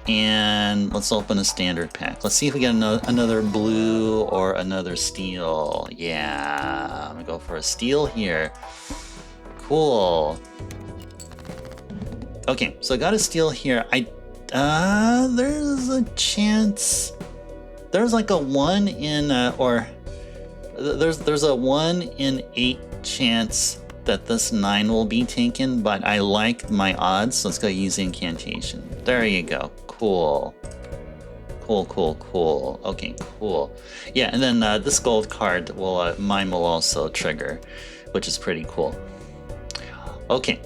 And let's open a standard pack. Let's see if we get another blue or another steel. Yeah, I'm gonna go for a steel here. Cool. Okay, so I got a steel here. There's a chance. There's like a 1 in there's a 1 in 8 chance that this 9 will be taken, but I like my odds, so let's go use incantation. There you go. Cool. Okay, cool. Yeah, and then this gold card will mine will also trigger, which is pretty cool. Okay.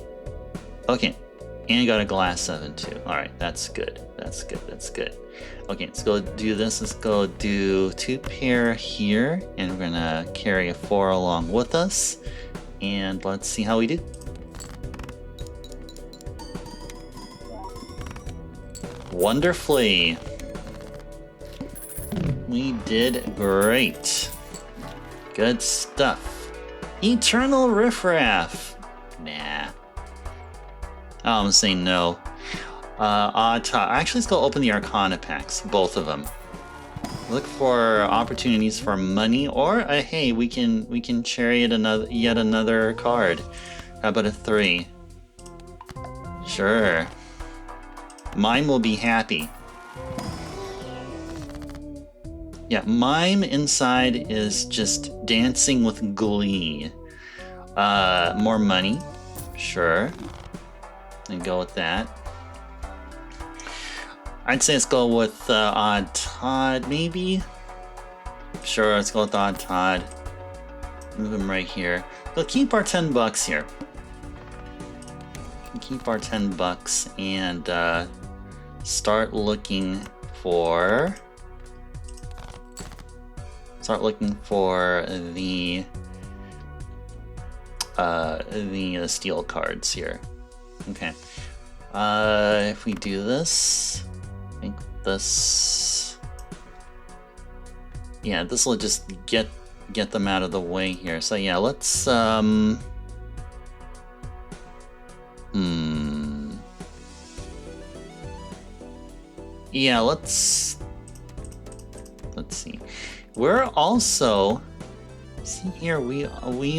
And you got a glass 7 too. Alright, that's good. Okay, let's go do this. Let's go do 2 pair here, and we're gonna carry a 4 along with us. And let's see how we do. Wonderfully. We did great. Good stuff. Eternal Riffraff. Nah. I'm gonna say no. Actually, let's go open the Arcana packs, both of them. Look for opportunities for money, or hey, we can chariot yet another card. How about a 3? Sure. Mime will be happy. Yeah, Mime inside is just dancing with glee. More money, sure. And go with that. I'd say let's go with Odd Todd, maybe? Sure, let's go with Odd Todd. Move him right here. We'll keep our $10 here. Keep our $10 and start looking for the steel cards here. Okay. If we do this, I think this, yeah, this will just get them out of the way here. So yeah, let's yeah, let's see. We're also, see here, we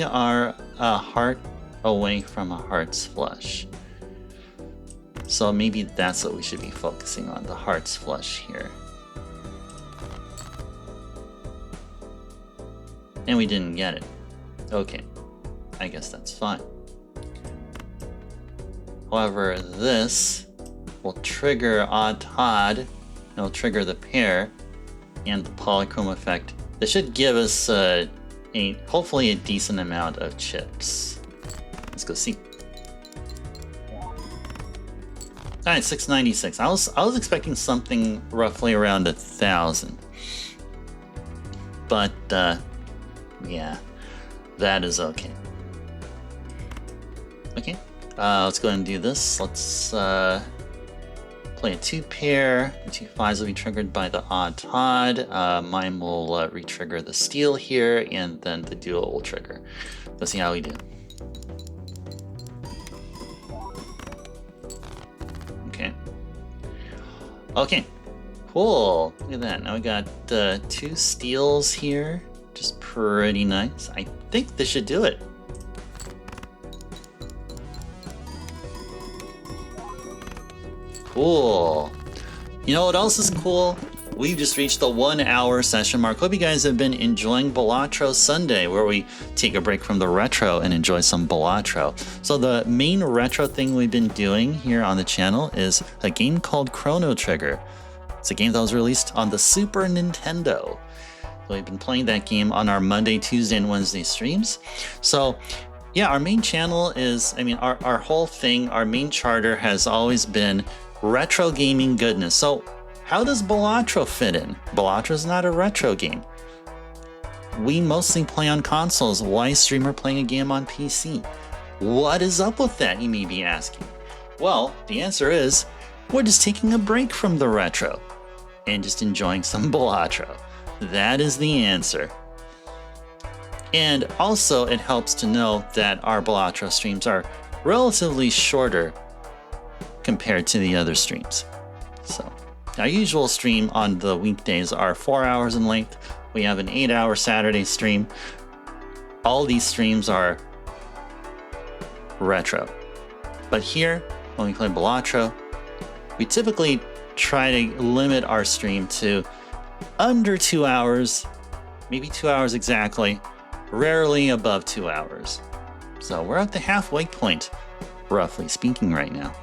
are a heart away from a Heart's Flush. So maybe that's what we should be focusing on, the Heart's Flush here. And we didn't get it. Okay, I guess that's fine. However, this will trigger Odd Todd, it'll trigger the pair, and the polychrome effect. This should give us hopefully a decent amount of chips. Let's go see. All right, 696. I was expecting something roughly around 1,000. But yeah, that is okay. Okay, let's go ahead and do this. Let's play a 2-pair. The 2 5s will be triggered by the odd Todd. Mine will re-trigger the steel here, and then the duo will trigger. Let's see how we do. Okay. Okay. Cool. Look at that. Now we got 2 steels here. Just pretty nice. I think this should do it. Cool. You know what else is cool? We've just reached the 1-hour session mark. Hope you guys have been enjoying Balatro Sunday, where we take a break from the retro and enjoy some Balatro. So the main retro thing we've been doing here on the channel is a game called Chrono Trigger. It's a game that was released on the Super Nintendo. So we've been playing that game on our Monday, Tuesday, and Wednesday streams. So yeah, our main channel is, I mean, our whole thing, our main charter has always been retro gaming goodness. So how does Balatro fit in? Balatro is not a retro game. We mostly play on consoles. Why is streamer playing a game on PC? What is up with that, you may be asking? Well, the answer is, we're just taking a break from the retro and just enjoying some Balatro. That is the answer. And also, it helps to know that our Balatro streams are relatively shorter compared to the other streams. So, our usual stream on the weekdays are 4 hours in length. We have an 8-hour Saturday stream. All these streams are retro. But here, when we play Balatro, we typically try to limit our stream to under 2 hours, maybe 2 hours exactly, rarely above 2 hours. So we're at the halfway point, roughly speaking, right now.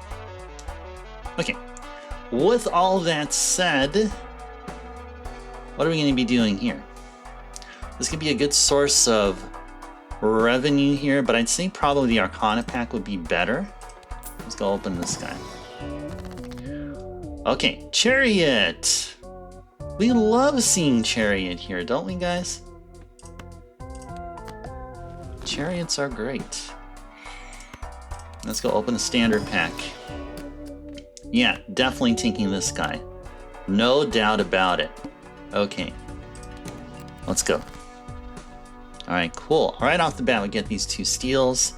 Okay, with all that said, what are we going to be doing here? This could be a good source of revenue here, but I'd say probably the Arcana pack would be better. Let's go open this guy. Okay, Chariot. We love seeing Chariot here, don't we, guys? Chariots are great. Let's go open a standard pack. Yeah, definitely taking this guy. No doubt about it. Okay. Let's go. Alright, cool. Right off the bat, we get these 2 steels.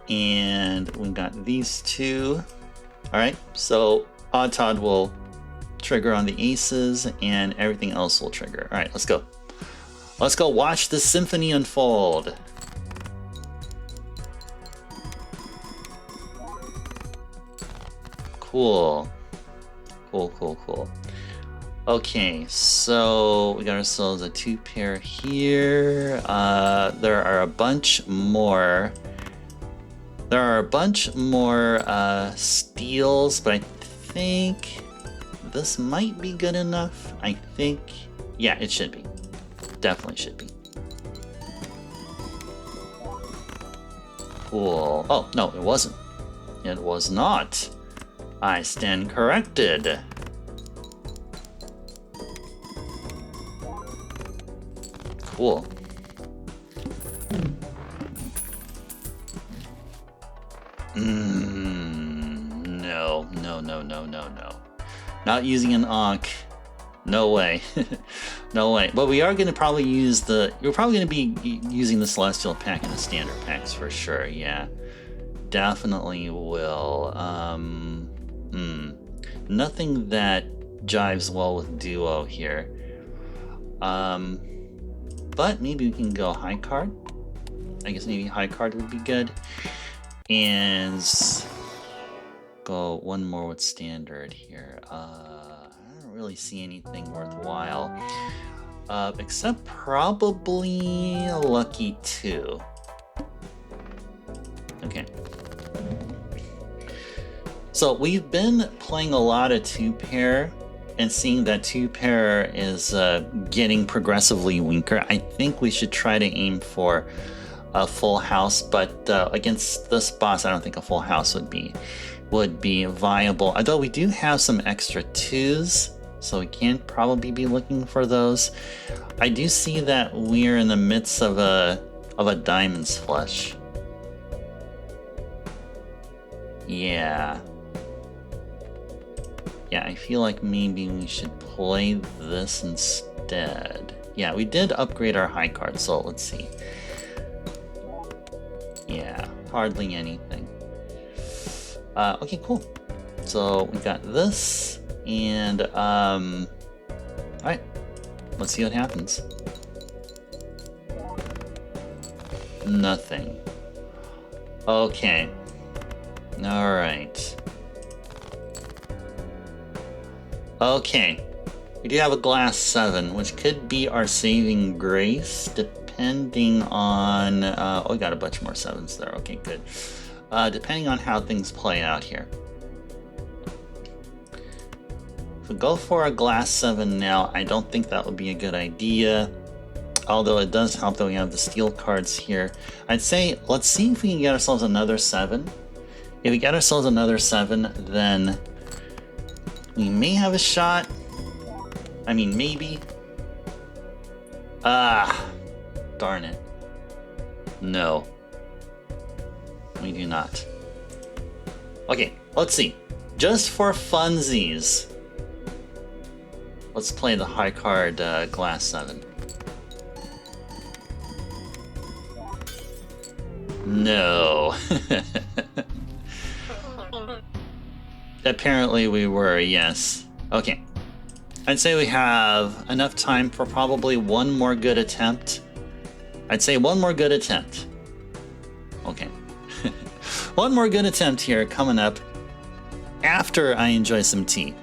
And we've got these 2. Alright, so Odd Todd will trigger on the aces, and everything else will trigger. Alright, let's go. Let's go watch the symphony unfold. Cool. Cool. Okay, so we got ourselves a 2-pair here. There are a bunch more. There are a bunch more steals, but I think this might be good enough. I think, yeah, it should be. Definitely should be. Cool. Oh, no, it wasn't. It was not. I stand corrected. Cool. No. Not using an Ankh. No way. No way. But we are going to probably use the... You're probably going to be using the Celestial pack in the standard packs for sure, yeah. Definitely will. Nothing that jives well with Duo here. But maybe we can go high card. I guess maybe high card would be good. And go one more with standard here. I don't really see anything worthwhile. Except probably Lucky 2. Okay. So we've been playing a lot of 2-pair and seeing that 2-pair is getting progressively weaker. I think we should try to aim for a full house, but against this boss, I don't think a full house would be would be viable. Although we do have some extra 2s, so we can't probably be looking for those. I do see that we're in the midst of a Diamond's Flush. Yeah. Yeah, I feel like maybe we should play this instead. Yeah, we did upgrade our high card, so let's see. Yeah, hardly anything. Okay, cool. So we got this, and alright, let's see what happens. Nothing. Okay. Alright. Okay. We do have a glass 7, which could be our saving grace, depending on... oh, we got a bunch more 7s there. Okay, good. Depending on how things play out here. If we go for a glass 7 now, I don't think that would be a good idea. Although it does help that we have the steel cards here. I'd say, let's see if we can get ourselves another 7. If we get ourselves another 7, then we may have a shot. I mean, maybe. Ah, darn it. No. We do not. Okay, let's see. Just for funsies, let's play the high card glass 7. No. Apparently we were, yes. Okay. I'd say we have enough time for probably one more good attempt. I'd say one more good attempt. Okay. One more good attempt here coming up after I enjoy some tea.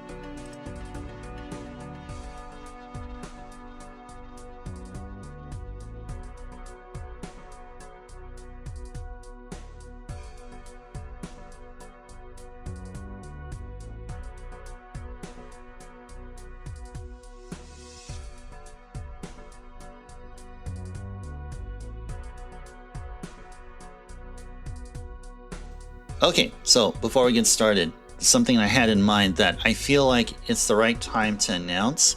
Okay, so before we get started, something I had in mind that I feel like it's the right time to announce,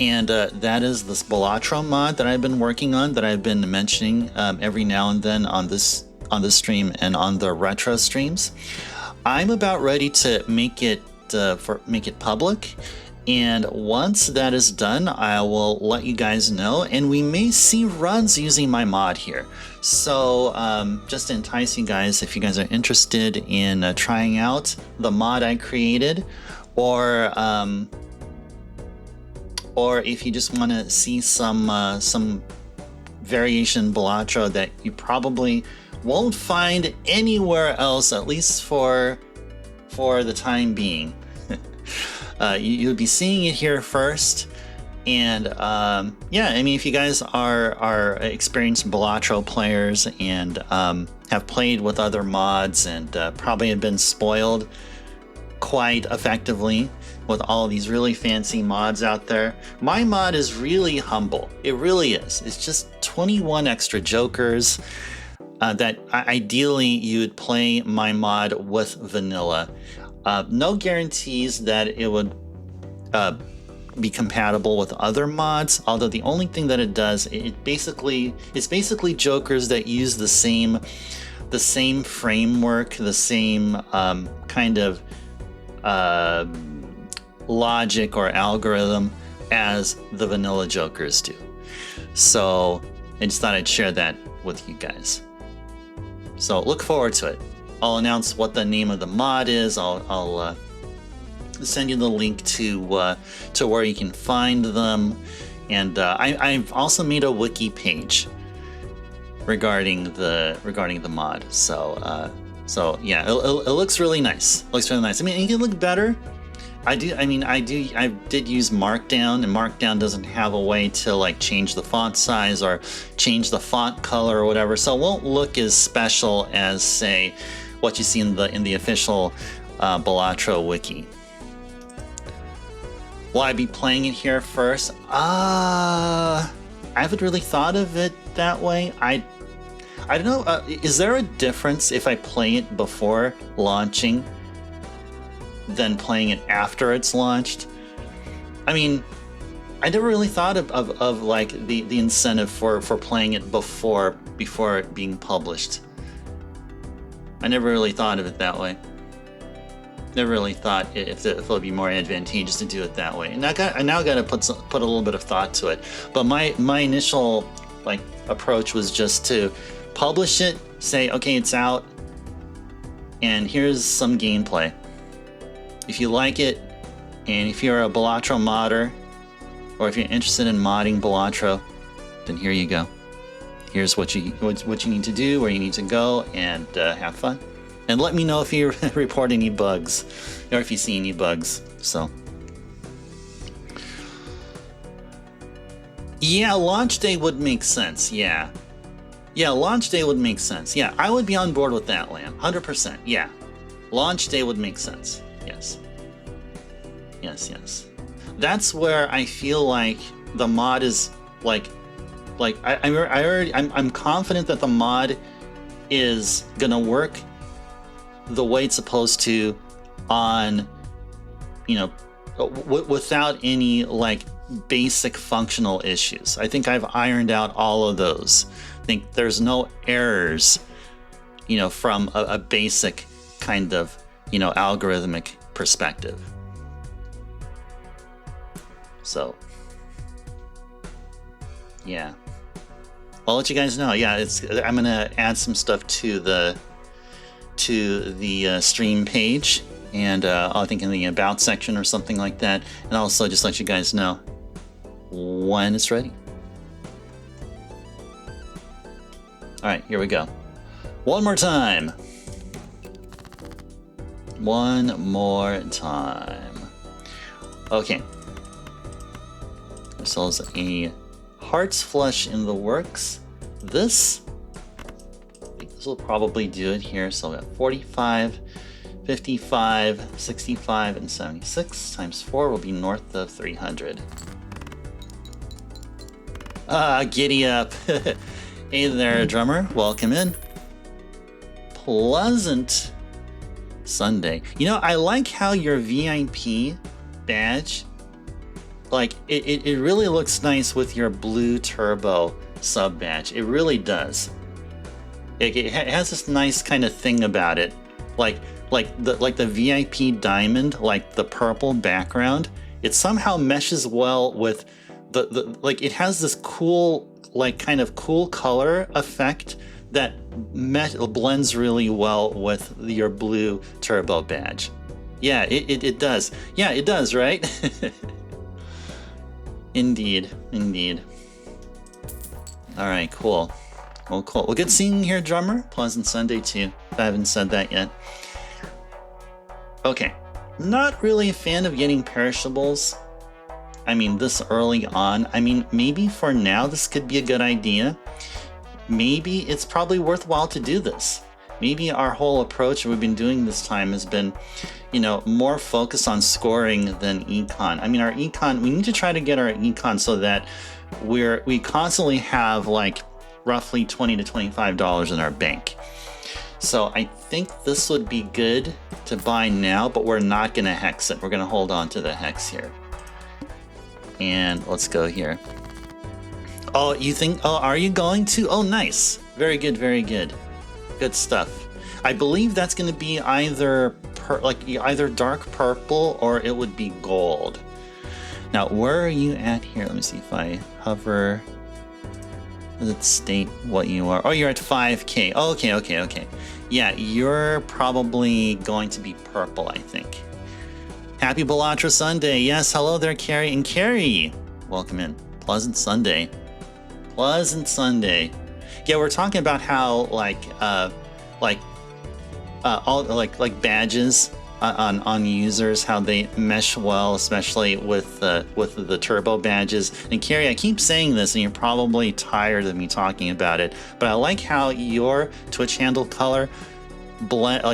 and that is this Balatro mod that I've been working on, that I've been mentioning every now and then on this stream and on the retro streams. I'm about ready to make it public, and once that is done, I will let you guys know, and we may see runs using my mod here. So just to entice you guys, if you guys are interested in trying out the mod I created, or if you just want to see some variation Balatro that you probably won't find anywhere else, at least for the time being. You'll be seeing it here first, and yeah, I mean, if you guys are experienced Balatro players and have played with other mods and probably have been spoiled quite effectively with all these really fancy mods out there, my mod is really humble. It really is. It's just 21 extra jokers that ideally you would play my mod with vanilla. No guarantees that it would be compatible with other mods, although the only thing that it does, it's basically jokers that use the same framework, the same kind of logic or algorithm as the vanilla jokers do. So I just thought I'd share that with you guys. So look forward to it. I'll announce what the name of the mod is. I'll send you the link to where you can find them, and I've also made a wiki page regarding the mod. So yeah, it looks really nice. It looks really nice. I mean, it can look better. I did use Markdown, and Markdown doesn't have a way to like change the font size or change the font color or whatever, so it won't look as special as, say, what you see in the official Balatro wiki. Will I be playing it here first? I haven't really thought of it that way. I don't know. Is there a difference if I play it before launching than playing it after it's launched. I mean, I never really thought of like the incentive for playing it before it being published. I never really thought of it that way. Never really thought if it would be more advantageous to do it that way. And I now got to put a little bit of thought to it. But my initial like approach was just to publish it, say, okay, it's out, and here's some gameplay. If you like it, and if you're a Balatro modder, or if you're interested in modding Balatro, then here you go. Here's what you need to do, where you need to go, and have fun. And let me know if you report any bugs, or if you see any bugs. So, yeah, launch day would make sense. Yeah, launch day would make sense. Yeah, I would be on board with that, Lamb. 100%. Yeah, launch day would make sense. Yes. That's where I feel like the mod is I'm confident that the mod is gonna work the way it's supposed to on, without any like basic functional issues. I think I've ironed out all of those. I think there's no errors, from a basic kind of, algorithmic perspective. So, yeah, I'll let you guys know. Yeah, I'm gonna add some stuff to the stream page, and I think in the about section or something like that, and also just let you guys know when it's ready. All right, here we go. One more time. Okay. Ourselves a Heart's Flush in the works. I think this will probably do it here. So we got 45, 55, 65, and 76 times 4 will be north of 300. Giddy up. Hey there, drummer. Welcome in. Pleasant Sunday. I like how your VIP badge, like, it really looks nice with your blue turbo sub badge. It really does. It has this nice kind of thing about it, like the VIP diamond, like the purple background. It somehow meshes well with the like. It has this cool, like, kind of cool color effect that blends really well with your blue turbo badge. Yeah, it does. Yeah, it does, right? Indeed. All right, cool. Well, cool. Well, good seeing you here, drummer. Pleasant Sunday to you, if I haven't said that yet. Okay, not really a fan of getting perishables. I mean, this early on. I mean, maybe for now this could be a good idea. Maybe it's probably worthwhile to do this. Maybe our whole approach we've been doing this time has been, more focused on scoring than econ. I mean, our econ, we need to try to get our econ so that we constantly have like roughly $20 to $25 in our bank. So I think this would be good to buy now, but we're not going to hex it. We're going to hold on to the hex here. And let's go here. Oh, are you going to? Oh, nice. Very good, very good. Good stuff. I believe that's going to be either dark purple or it would be gold. Now, where are you at here? Let me see if I hover. Does it state what you are? Oh, you're at 5K. Oh, okay. Yeah, you're probably going to be purple, I think. Happy Balatro Sunday. Yes, hello there, Carrie. And Carrie, welcome in. Pleasant Sunday. Yeah, we're talking about how all badges on users, how they mesh well, especially with the turbo badges. And Carrie, I keep saying this, and you're probably tired of me talking about it, but I like how your Twitch handle color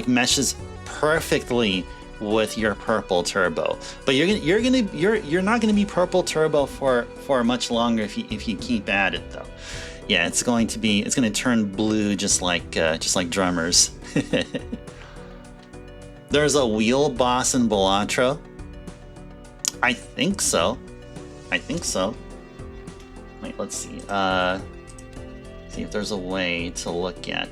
meshes perfectly with your purple turbo. But you're not gonna be purple turbo for much longer if you keep at it though. Yeah, it's gonna turn blue just like drummers. There's a wheel boss in Balatro. I think so. I think so. Wait, let's see. See if there's a way to look at.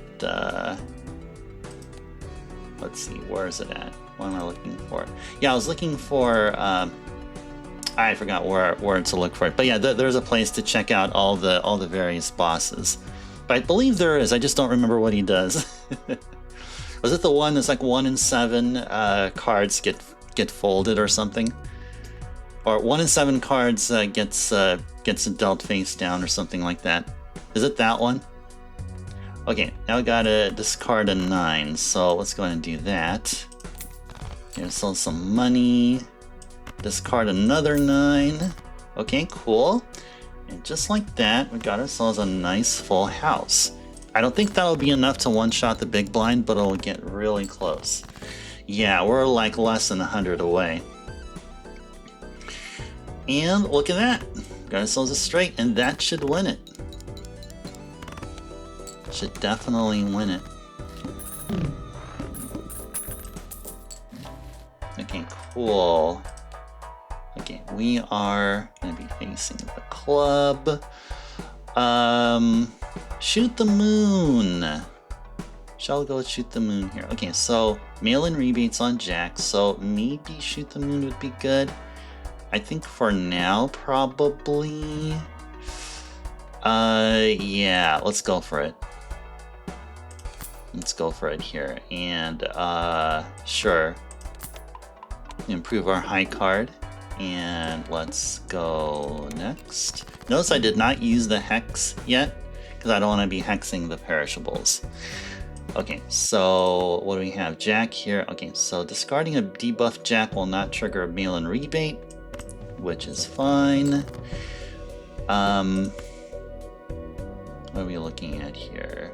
Let's see, where is it at? What am I looking for? Yeah, I was looking for. I forgot where to look for it. But yeah, there's a place to check out all the various bosses. But I believe there is. I just don't remember what he does. Was it the one that's like 1 in 7 cards get folded or something? Or 1 in 7 cards gets dealt face down or something like that. Is it that one? Okay, now I gotta discard a 9, so let's go ahead and do that. Gonna sell some money. Discard another 9. Okay, cool. And just like that, we got ourselves a nice full house. I don't think that'll be enough to one-shot the big blind, but it'll get really close. Yeah, we're like less than 100 away. And look at that. Got ourselves a straight, and that should win it. Should definitely win it. Okay, cool. Okay, we are going to be facing the club. Shoot the moon. Shall we go with shoot the moon here? Okay, so mail-in rebates on Jack, so maybe shoot the moon would be good. I think for now, probably. Yeah, let's go for it. Let's go for it here. And, sure. Improve our high card. And let's go next. Notice I did not use the hex yet, because I don't want to be hexing the perishables. Okay, so what do we have? Jack here. Okay, so discarding a debuff Jack will not trigger a mail-in rebate, which is fine. What are we looking at here?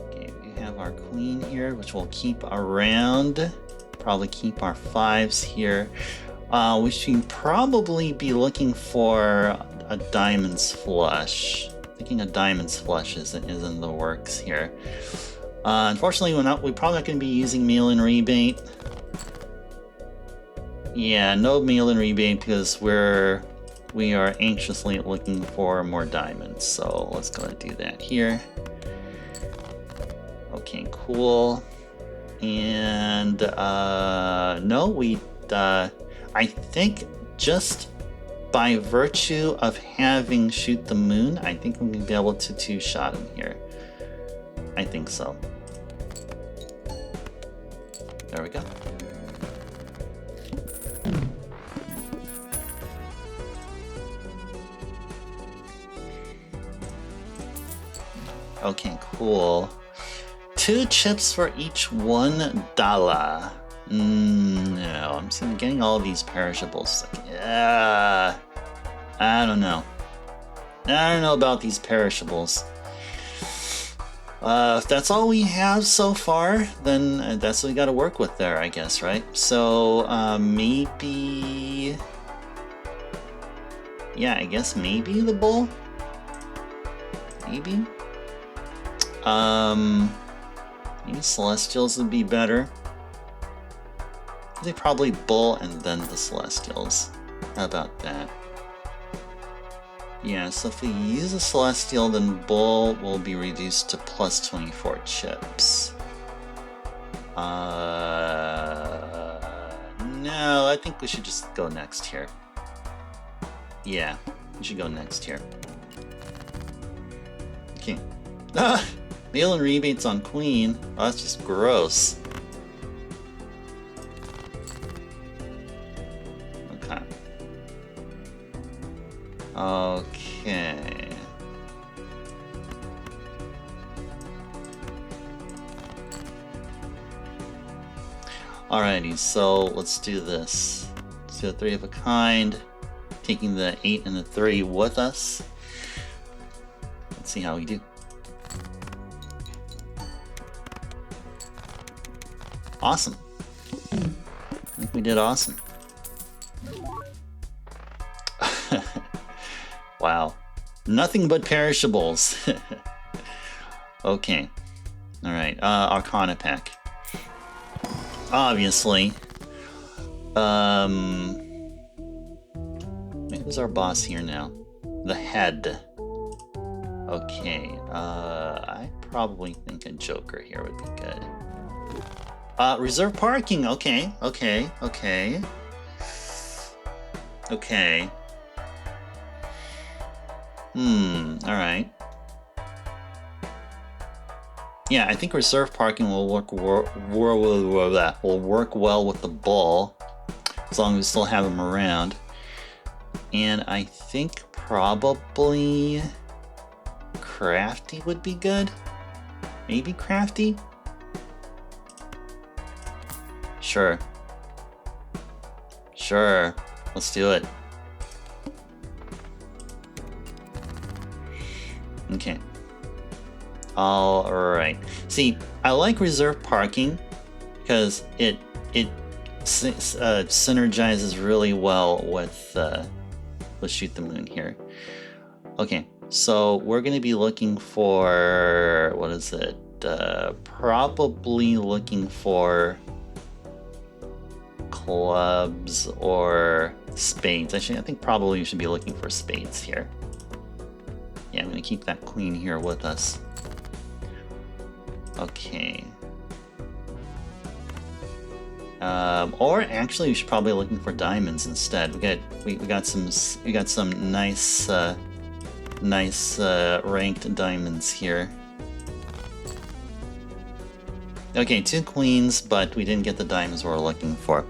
Okay, we have our queen here, which we'll keep around. Probably keep our 5s here. We should probably be looking for a diamonds flush. Thinking a diamonds flush is in the works here. Unfortunately, we're probably not going to be using mail-in rebate. Yeah, no mail-in rebate because we are anxiously looking for more diamonds. So let's go ahead and do that here. Okay, cool. And no, I think just by virtue of having shoot the moon, I think we're going to be able to two-shot him here. I think so. There we go. Okay, cool. 2 chips for each $1. No, I'm getting all these perishables. I don't know. I don't know about these perishables. If that's all we have so far, then that's what we got to work with there, I guess, right? So maybe, yeah, I guess maybe the bull. Maybe. Maybe Celestials would be better. They probably bull and then the Celestials. How about that? Yeah, so if we use a Celestial, then bull will be reduced to plus 24 chips. No, I think we should just go next here. Yeah, we should go next here. Okay. Ah! Mail-in rebates on Queen. Oh, that's just gross. Okay. Okay. Alrighty, so let's do this. Let's do a 3 of a kind, taking the 8 and the 3 with us. Let's see how we do. Awesome. I think we did awesome. Wow. Nothing but perishables. Okay. Alright, Arcana pack. obviously. Who's our boss here now? The head. Okay, I probably think a Joker here would be good. Reserve parking, okay. Alright. Yeah, I think reserve parking will work well with the bull, as long as we still have him around. And I think probably Crafty would be good. Maybe Crafty? Sure. Let's do it. Okay. Alright. See, I like reserve parking because it synergizes really well with Shoot the Moon here. Okay, so we're going to be looking for, what is it? Probably looking for clubs or spades. Actually, I think probably we should be looking for spades here. Yeah, I'm going to keep that queen here with us. Okay. Or actually, we should probably be looking for diamonds instead. We got some nice ranked diamonds here. Okay, 2 queens, but we didn't get the diamonds we're looking for.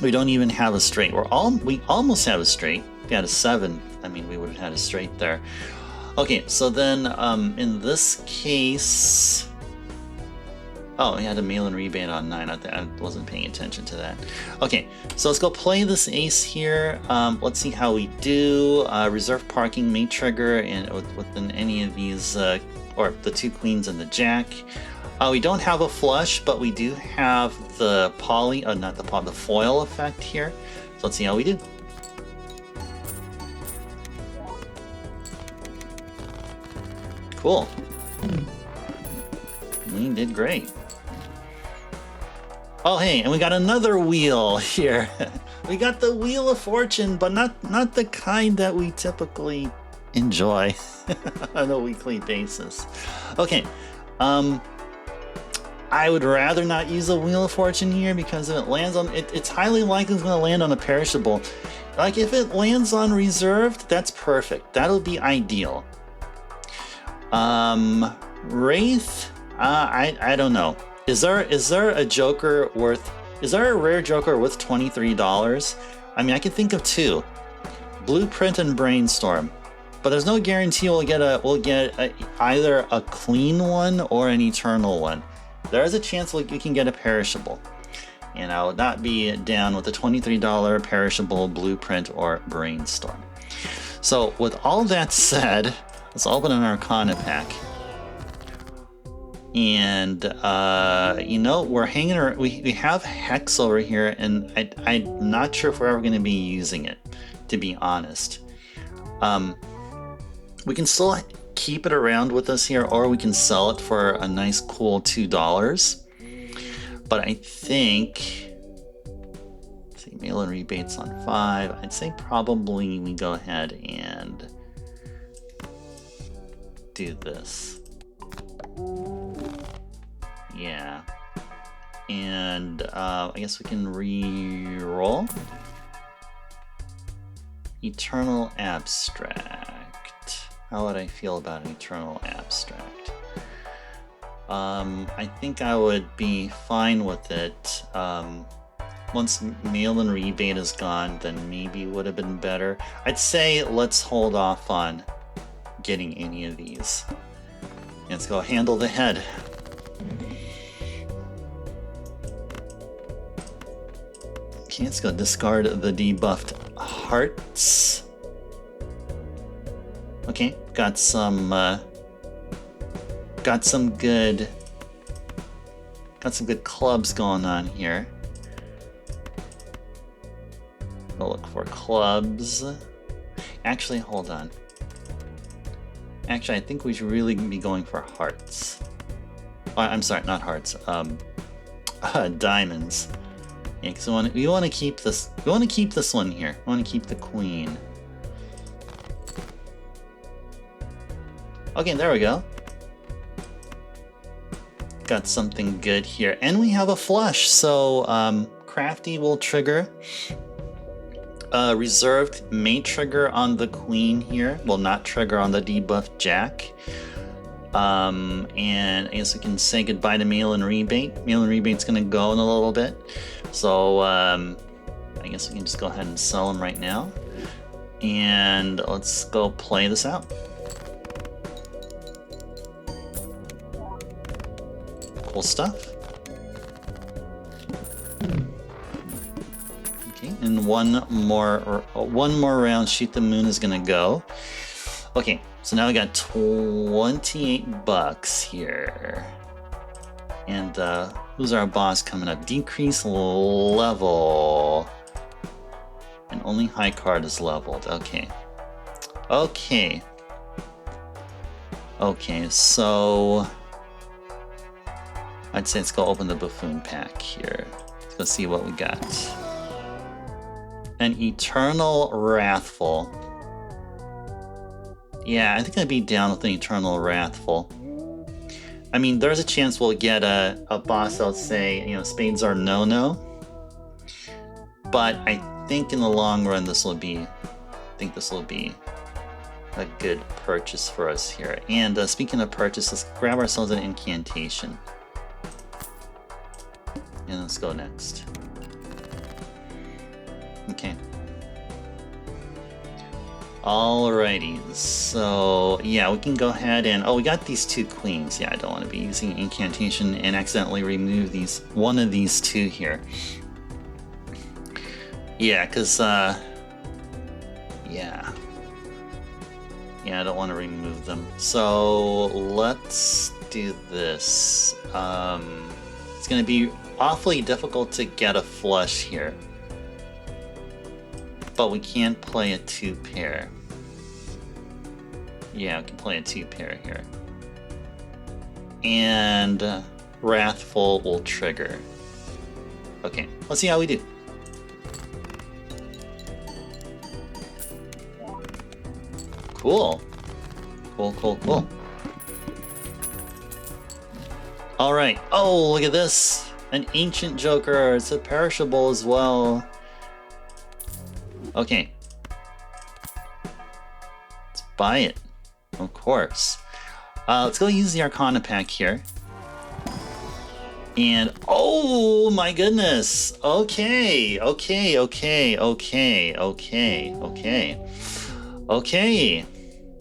We don't even have a straight. We almost have a straight. If we had a 7, I mean, we would have had a straight there. Okay, so then in this case, oh, he had a mail-in rebate on 9. I wasn't paying attention to that. Okay, so let's go play this ace here. Let's see how we do. Reserve parking may trigger within any of these, or the 2 queens and the jack. We don't have a flush, but we do have the the foil effect here. So let's see how we do. Cool. We did great. Oh hey, and we got another wheel here. We got the Wheel of Fortune, but not the kind that we typically enjoy on a weekly basis. Okay, I would rather not use a Wheel of Fortune here because if it lands on it's highly likely it's going to land on a perishable. Like if it lands on reserved, that's perfect. That'll be ideal. Wraith, I don't know. Is there a Joker worth? Is there a rare Joker worth $23? I mean, I can think of 2, Blueprint and Brainstorm, but there's no guarantee we'll get either a clean one or an eternal one. There is a chance we can get a perishable, and I would not be down with a $23 perishable Blueprint or Brainstorm. So with all that said, let's open an Arcana pack. And you know, we're hanging around. We have Hex over here, and I'm not sure if we're ever going to be using it, to be honest. We can still keep it around with us here, or we can sell it for a nice cool $2. But I think, let's see, mail-in rebates on 5. I'd say probably we go ahead and do this. Yeah, and I guess we can re-roll. Eternal Abstract. How would I feel about an Eternal Abstract? I think I would be fine with it. Once mail-in rebate is gone, then maybe it would have been better. I'd say let's hold off on getting any of these. Let's go handle the head. Okay, let's go discard the debuffed hearts. Okay, got some good clubs going on here. We'll look for clubs. Actually, hold on. Actually, I think we should really be going for hearts. I'm sorry, not hearts. Diamonds. Yeah, because we want to keep this. We want to keep this one here. We want to keep the queen. Okay, there we go. Got something good here, and we have a flush. So Crafty will trigger. Reserved may trigger on the queen here. Will not trigger on the debuffed jack. And I guess we can say goodbye to mail and rebate. Mail and rebate's gonna go in a little bit. So I guess we can just go ahead and sell them right now. And let's go play this out. Cool stuff. Okay, and one more round, Shoot the Moon is gonna go. Okay, so now we got 28 bucks here. And who's our boss coming up? Decrease level. And only high card is leveled. Okay. Okay. Okay, so I'd say let's go open the Buffoon pack here. Let's go see what we got. An Eternal Wrathful. Yeah, I think I'd be down with an Eternal Wrathful. I mean, there's a chance we'll get a boss that'll say, you know, spades are no-no. But I think in the long run this will be a good purchase for us here. And speaking of purchase, let's grab ourselves an incantation. And let's go next. Okay. Alrighty, so yeah, we can go ahead and we got these two queens. Yeah, I don't want to be using incantation and accidentally remove one of these two here. Yeah, because yeah, I don't want to remove them. So let's do this. It's going to be awfully difficult to get a flush here, but we can play a 2-pair. Yeah, we can play a 2-pair here. And Wrathful will trigger. Okay, let's see how we do. Cool. Cool. Alright. Oh, look at this. An Ancient Joker. It's a perishable as well. Okay. Let's buy it. Of course. Let's go use the Arcana pack here. And oh my goodness. Okay.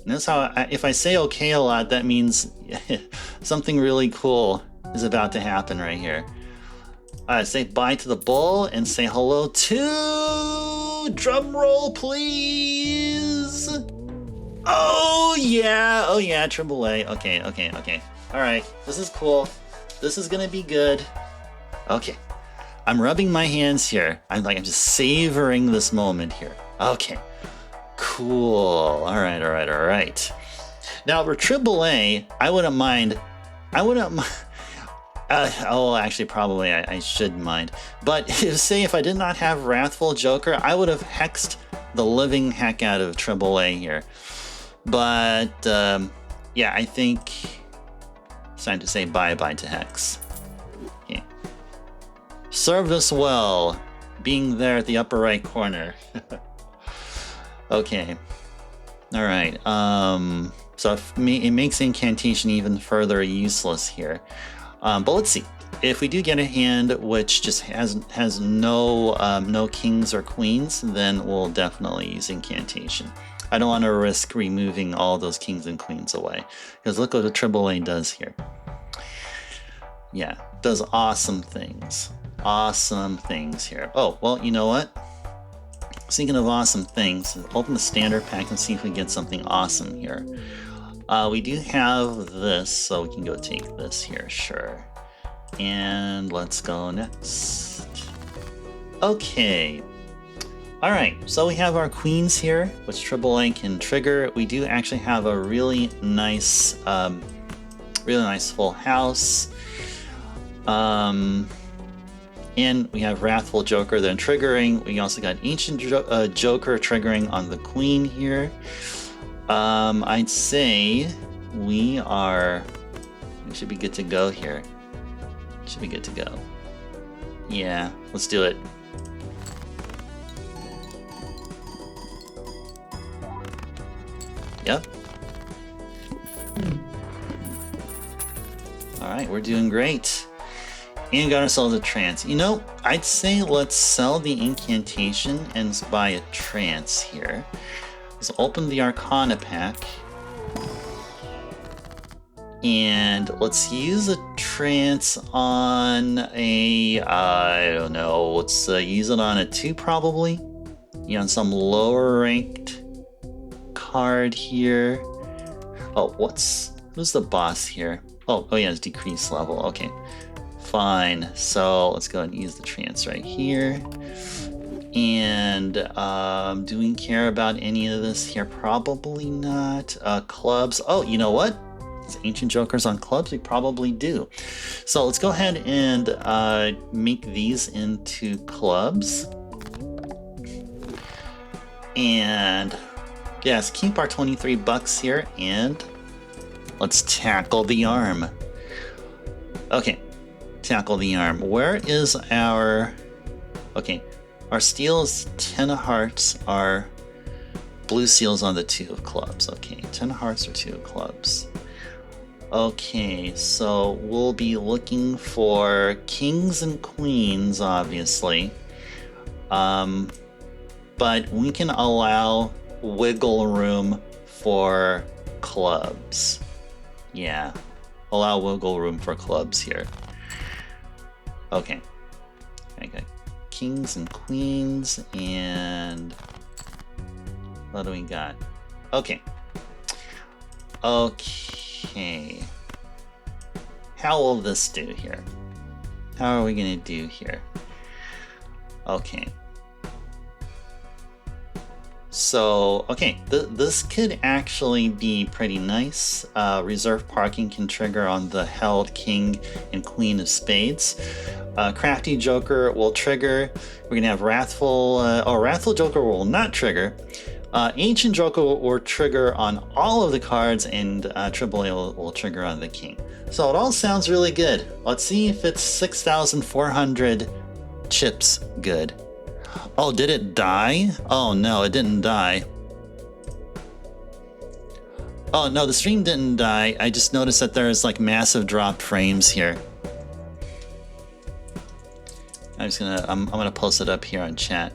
Notice how if I say okay a lot, that means something really cool is about to happen right here. Say bye to the bull and say hello to... Drum roll, please! Oh yeah, AAA. Okay. Alright, this is cool. This is gonna be good. Okay. I'm rubbing my hands here. I'm just savoring this moment here. Okay. Cool. All right. Now for AAA, I wouldn't mind. Actually, probably I should mind. But say if I did not have Wrathful Joker, I would have hexed the living heck out of AAA here. But yeah, I think it's time to say bye-bye to Hex. Okay. Served us well, being there at the upper right corner. Okay. All right. So it makes incantation even further useless here. But let's see. If we do get a hand which just has no kings or queens, then we'll definitely use incantation. I don't want to risk removing all those kings and queens away, because look what the AAA does here. Yeah, does awesome things. Awesome things here. Oh, well, you know what? Speaking of awesome things, open the standard pack and see if we get something awesome here. We do have this, so we can go take this here, sure. And let's go next. Okay. Alright, so we have our queens here, which AAA can trigger. We do actually have a really nice full house. And we have Wrathful Joker then triggering. We also got Ancient Joker triggering on the Queen here. I'd say we should be good to go here. Should be good to go. Yeah, let's do it. Yep. Alright, we're doing great. And got ourselves a trance. You know, I'd say let's sell the incantation and buy a trance here. Let's open the Arcana pack. And let's use a trance on a, I don't know, let's use it on a 2 probably. You know, on some lower ranked card here. Oh, who's the boss here? Oh yeah, it's decreased level, okay. Fine, so let's go and use the trance right here. And do we care about any of this here? Probably not. Clubs, oh, you know what? Ancient Jokers on clubs, we probably do. So let's go ahead and make these into clubs. And yes, keep our 23 bucks here and let's tackle the arm. Okay, tackle the arm. Where is our... Okay, our steel is 10 of hearts, our blue seal's on the 2 of clubs. Okay, 10 of hearts or 2 of clubs. Okay, so we'll be looking for kings and queens, obviously. But we can allow wiggle room for clubs. Yeah, allow wiggle room for clubs here. Okay. I got kings and queens, and what do we got? Okay. Okay. How will this do here? How are we gonna do here? Okay. So, okay, this could actually be pretty nice. Reserve parking can trigger on the held king and queen of spades. Crafty Joker will trigger. We're gonna have Wrathful Joker will not trigger. Ancient Joker will trigger on all of the cards, and AAA will trigger on the king. So it all sounds really good. Let's see if it's 6,400 chips good. Oh, did it die? Oh no, it didn't die. Oh no, the stream didn't die. I just noticed that there's like massive dropped frames here. I'm gonna post it up here on chat.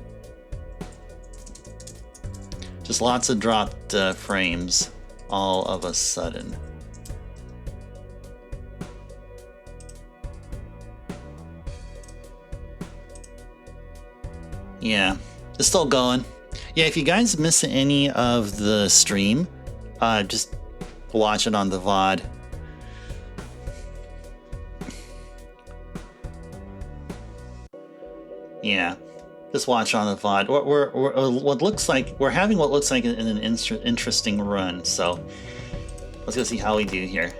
Just lots of dropped frames all of a sudden. Yeah, it's still going. Yeah, if you guys miss any of the stream, just watch it on the VOD. Yeah, just watch on the VOD. We're having what looks like an interesting run. So let's go see how we do here.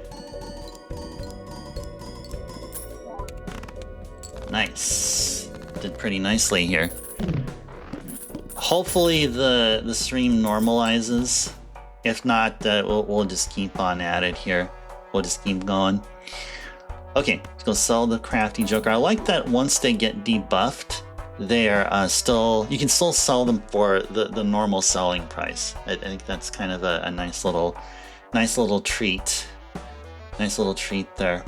Nice, did pretty nicely here. Hopefully the stream normalizes. If not, we'll just keep on at it here. We'll just keep going. Okay, let's go sell the Crafty Joker. I like that once they get debuffed, they're you can still sell them for the normal selling price. I think that's kind of a nice little treat. Nice little treat there.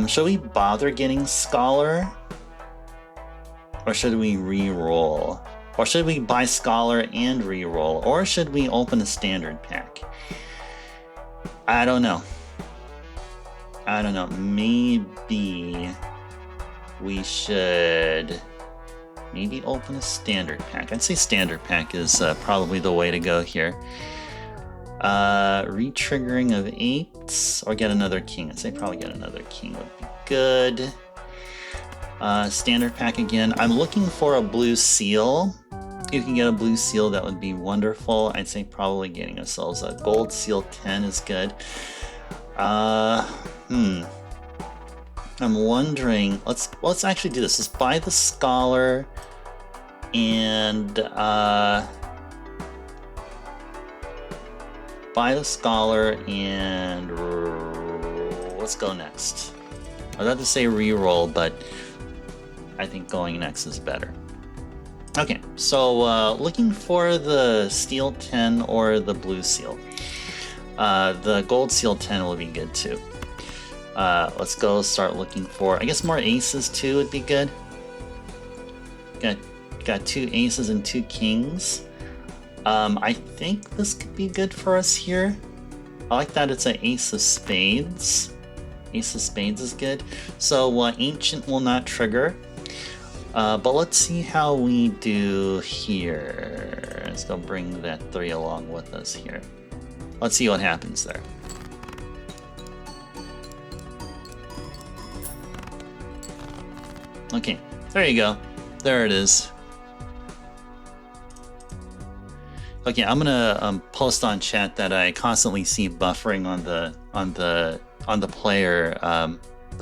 Should we bother getting Scholar? Or should we re-roll? Or should we buy Scholar and re-roll? Or should we open a standard pack? I don't know. Maybe we should open a standard pack. I'd say standard pack is probably the way to go here. Re-triggering of 8s or get another king. I'd say probably get another king would be good. Standard pack again. I'm looking for a blue seal. If you can get a blue seal, that would be wonderful. I'd say probably getting ourselves a gold seal 10 is good. I'm wondering, let's actually do this. Let's buy the scholar and buy the scholar and let's go next. I was about to say reroll, but I think going next is better. Okay, so looking for the steel 10 or the blue seal. The gold seal 10 will be good too. Let's go start looking for, I guess more aces too would be good. Got 2 aces and 2 kings. I think this could be good for us here. I like that it's an ace of spades. Ace of spades is good. So ancient will not trigger. But let's see how we do here. Let's go bring that 3 along with us here. Let's see what happens there. Okay, there you go. There it is. Okay, I'm gonna post on chat that I constantly see buffering on the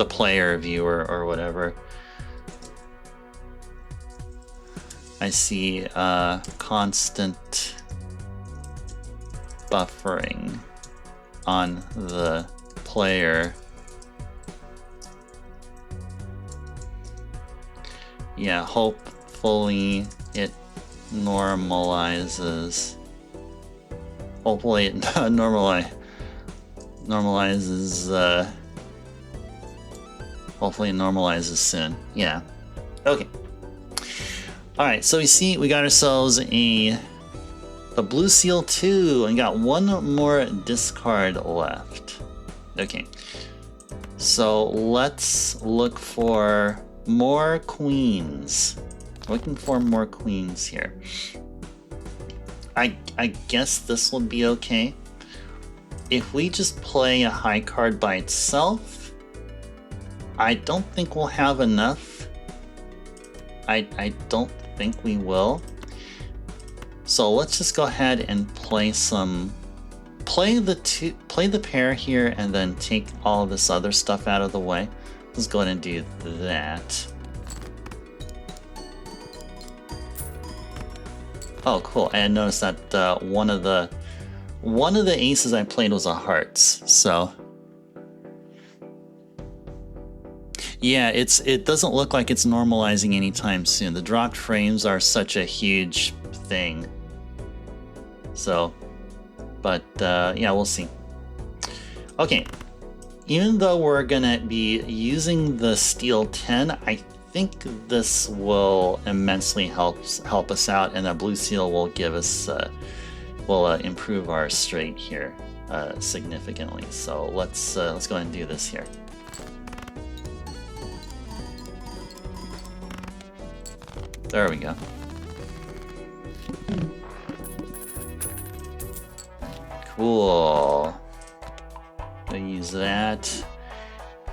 player viewer or whatever. I see constant buffering on the player. Yeah, hopefully it normalizes. Hopefully it normalizes. Hopefully it normalizes soon. Yeah. Okay. All right. So we see we got ourselves a blue seal 2 and got 1 more discard left. Okay. So let's look for more queens. Looking for more queens here. I guess this will be okay. If we just play a high card by itself, I don't think we'll have enough. I don't think we will. So let's just go ahead and play the pair here and then take all of this other stuff out of the way. Let's go ahead and do that. Oh, cool! I had noticed that one of the aces I played was a hearts. So yeah, it doesn't look like it's normalizing anytime soon. The dropped frames are such a huge thing. So, but yeah, we'll see. Okay, even though we're gonna be using the steel 10, I think this will immensely help us out, and that blue seal will give us will improve our straight here significantly. So let's go ahead and do this here. There we go. Cool. We'll use that,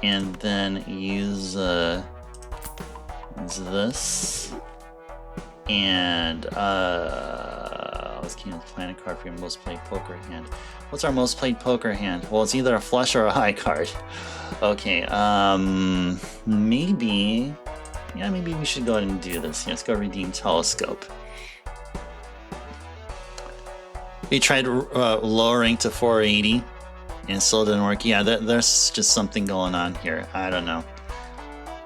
and then use this, and let's keep playing a card for your most played poker hand. What's our most played poker hand? Well, it's either a flush or a high card. Okay, maybe we should go ahead and do this. Let's go redeem telescope. We tried lowering to 480 and still didn't work. Yeah, there's just something going on here. I don't know.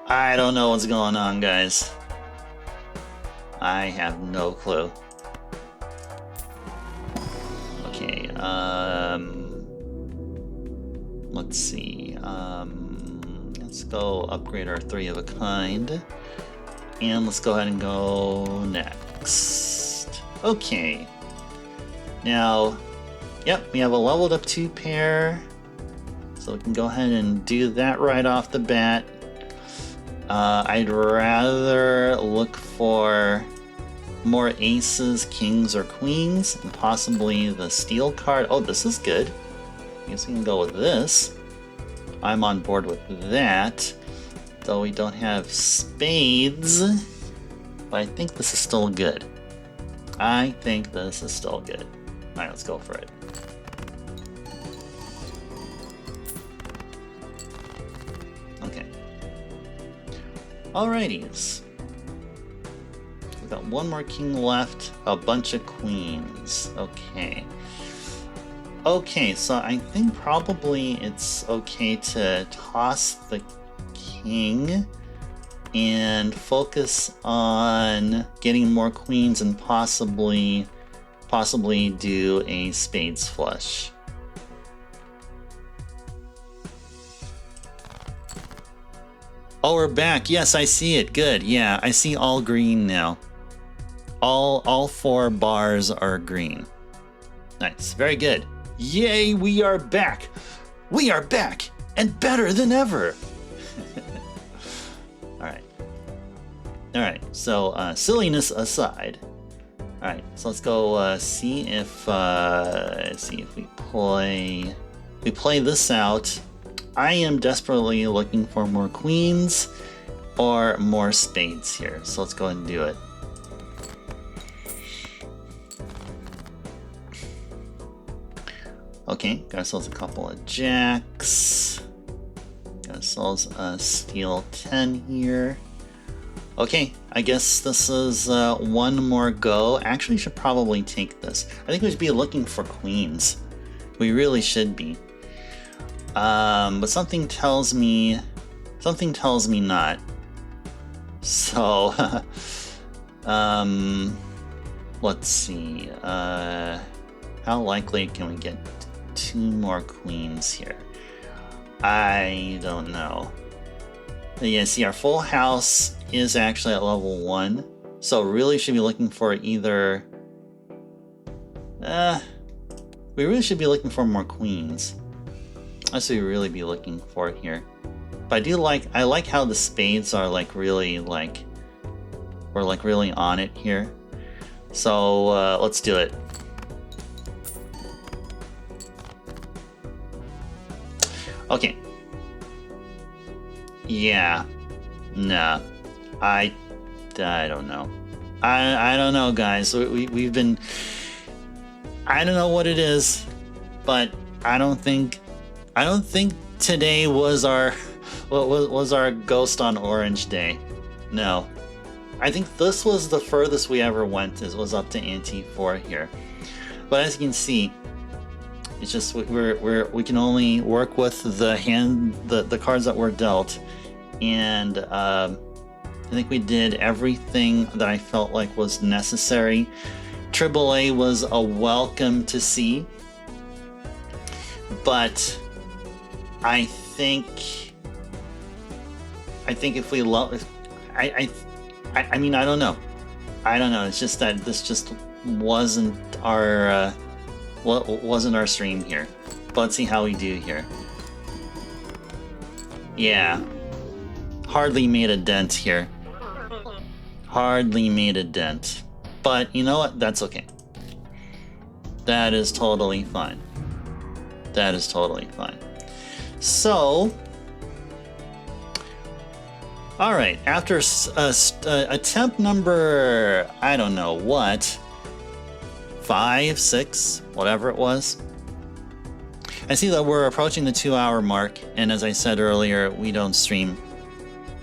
I don't know what's going on, guys. I have no clue. Okay, let's see. Let's go upgrade our 3 of a kind. And let's go ahead and go next. Okay. Now, yep, we have a leveled up 2 pair. So we can go ahead and do that right off the bat. I'd rather look for more aces, kings, or queens, and possibly the steel card. Oh, this is good. I guess we can go with this. I'm on board with that. Though we don't have spades, but I think this is still good. I think this is still good. Alright, let's go for it. Okay. Alrighties. We've got one more king left, a bunch of queens. Okay. Okay, so I think probably it's okay to toss the king and focus on getting more queens and possibly do a spades flush. Oh, we're back. Yes, I see it. Good. Yeah, I see all green now. All 4 bars are green. Nice. Very good. Yay, we are back. We are back and better than ever. All right. So silliness aside. All right. So let's go see if we play this out. I am desperately looking for more queens or more spades here. So let's go ahead and do it. Okay, got ourselves a couple of jacks. Got ourselves a steel 10 here. Okay, I guess this is one more go. Actually, should probably take this. I think we should be looking for queens. We really should be. But something tells me not. So, let's see. How likely can we get 2 more queens here? I don't know. But yeah, see, our full house is actually at level 1, so really should be looking for either. We really should be looking for more queens. That's what we really be looking for here. But I like how the spades are really we're really on it here. So let's do it. Okay. Yeah. Nah. I don't know. I don't know, guys. We've been. I don't know what it is, but I don't think today was our ghost on orange day. No, I think this was the furthest we ever went. Was up to ante 4 here, but as you can see, it's just we can only work with the cards that were dealt, and I think we did everything that I felt like was necessary. AAA was a welcome to see, but I think if we love, I mean, I don't know. It's just that this just wasn't our stream here. But let's see how we do here. Yeah, hardly made a dent here. Hardly made a dent. But you know what? That's okay. That is totally fine. That is totally fine. So, all right. After attempt number, I don't know what, 5, 6, whatever it was, I see that we're approaching the 2-hour mark. And as I said earlier, we don't stream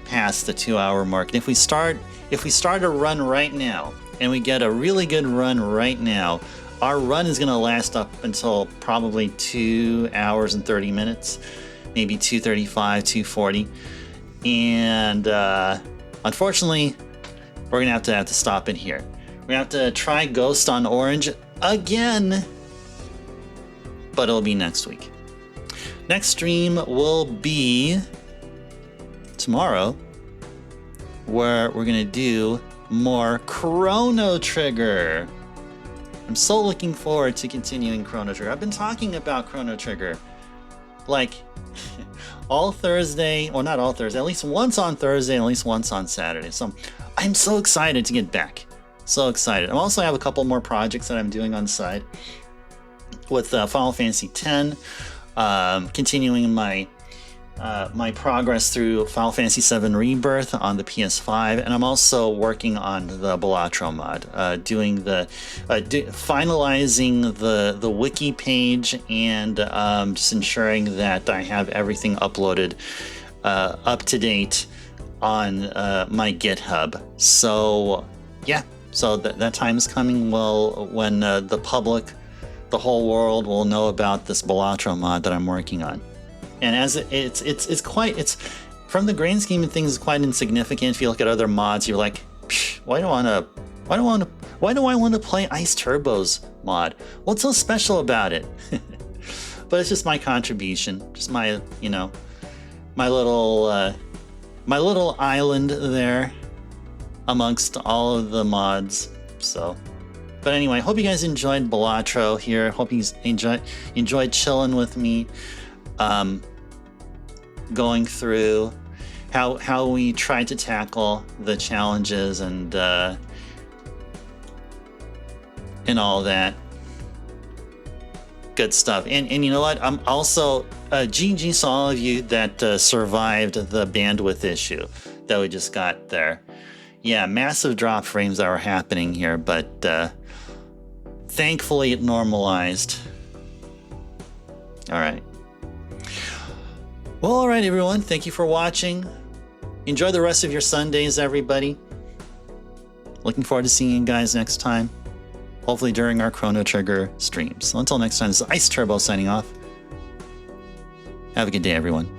past the 2-hour mark. And if we start a run right now, and we get a really good run right now, our run is going to last up until probably 2 hours and 30 minutes, maybe 2:35, 2:40. And unfortunately, we're going to have to stop it here. We're going to have to try Ghost on Orange again, but it'll be next week. Next stream will be tomorrow, where we're going to do more Chrono Trigger. I'm so looking forward to continuing Chrono Trigger. I've been talking about Chrono Trigger like all Thursday, or not all Thursday, at least once on Thursday, at least once on Saturday. So I'm so excited to get back. So excited. I also have a couple more projects that I'm doing on the side with Final Fantasy X, continuing my progress through Final Fantasy VII Rebirth on the PS5, and I'm also working on the Balatro mod, finalizing the wiki page, and just ensuring that I have everything uploaded up to date on my GitHub. So yeah, so that time is coming. Well, when the public, the whole world will know about this Balatro mod that I'm working on. And as it's quite from the grand scheme of things, it's quite insignificant. If you look at other mods, you're like, why do I want to play Ice Turbo's mod? What's so special about it? But it's just my contribution, just my, you know, my little island there amongst all of the mods. So, but anyway, I hope you guys enjoyed Balatro here. Hope you enjoyed chilling with me, going through how we tried to tackle the challenges and all that good stuff. And you know what? I'm also GG to all of you that survived the bandwidth issue that we just got there. Yeah, massive drop frames that were happening here, but thankfully it normalized. All right. Well, all right, everyone. Thank you for watching. Enjoy the rest of your Sundays, everybody. Looking forward to seeing you guys next time. Hopefully during our Chrono Trigger streams. So until next time, this is Ice Turbo signing off. Have a good day, everyone.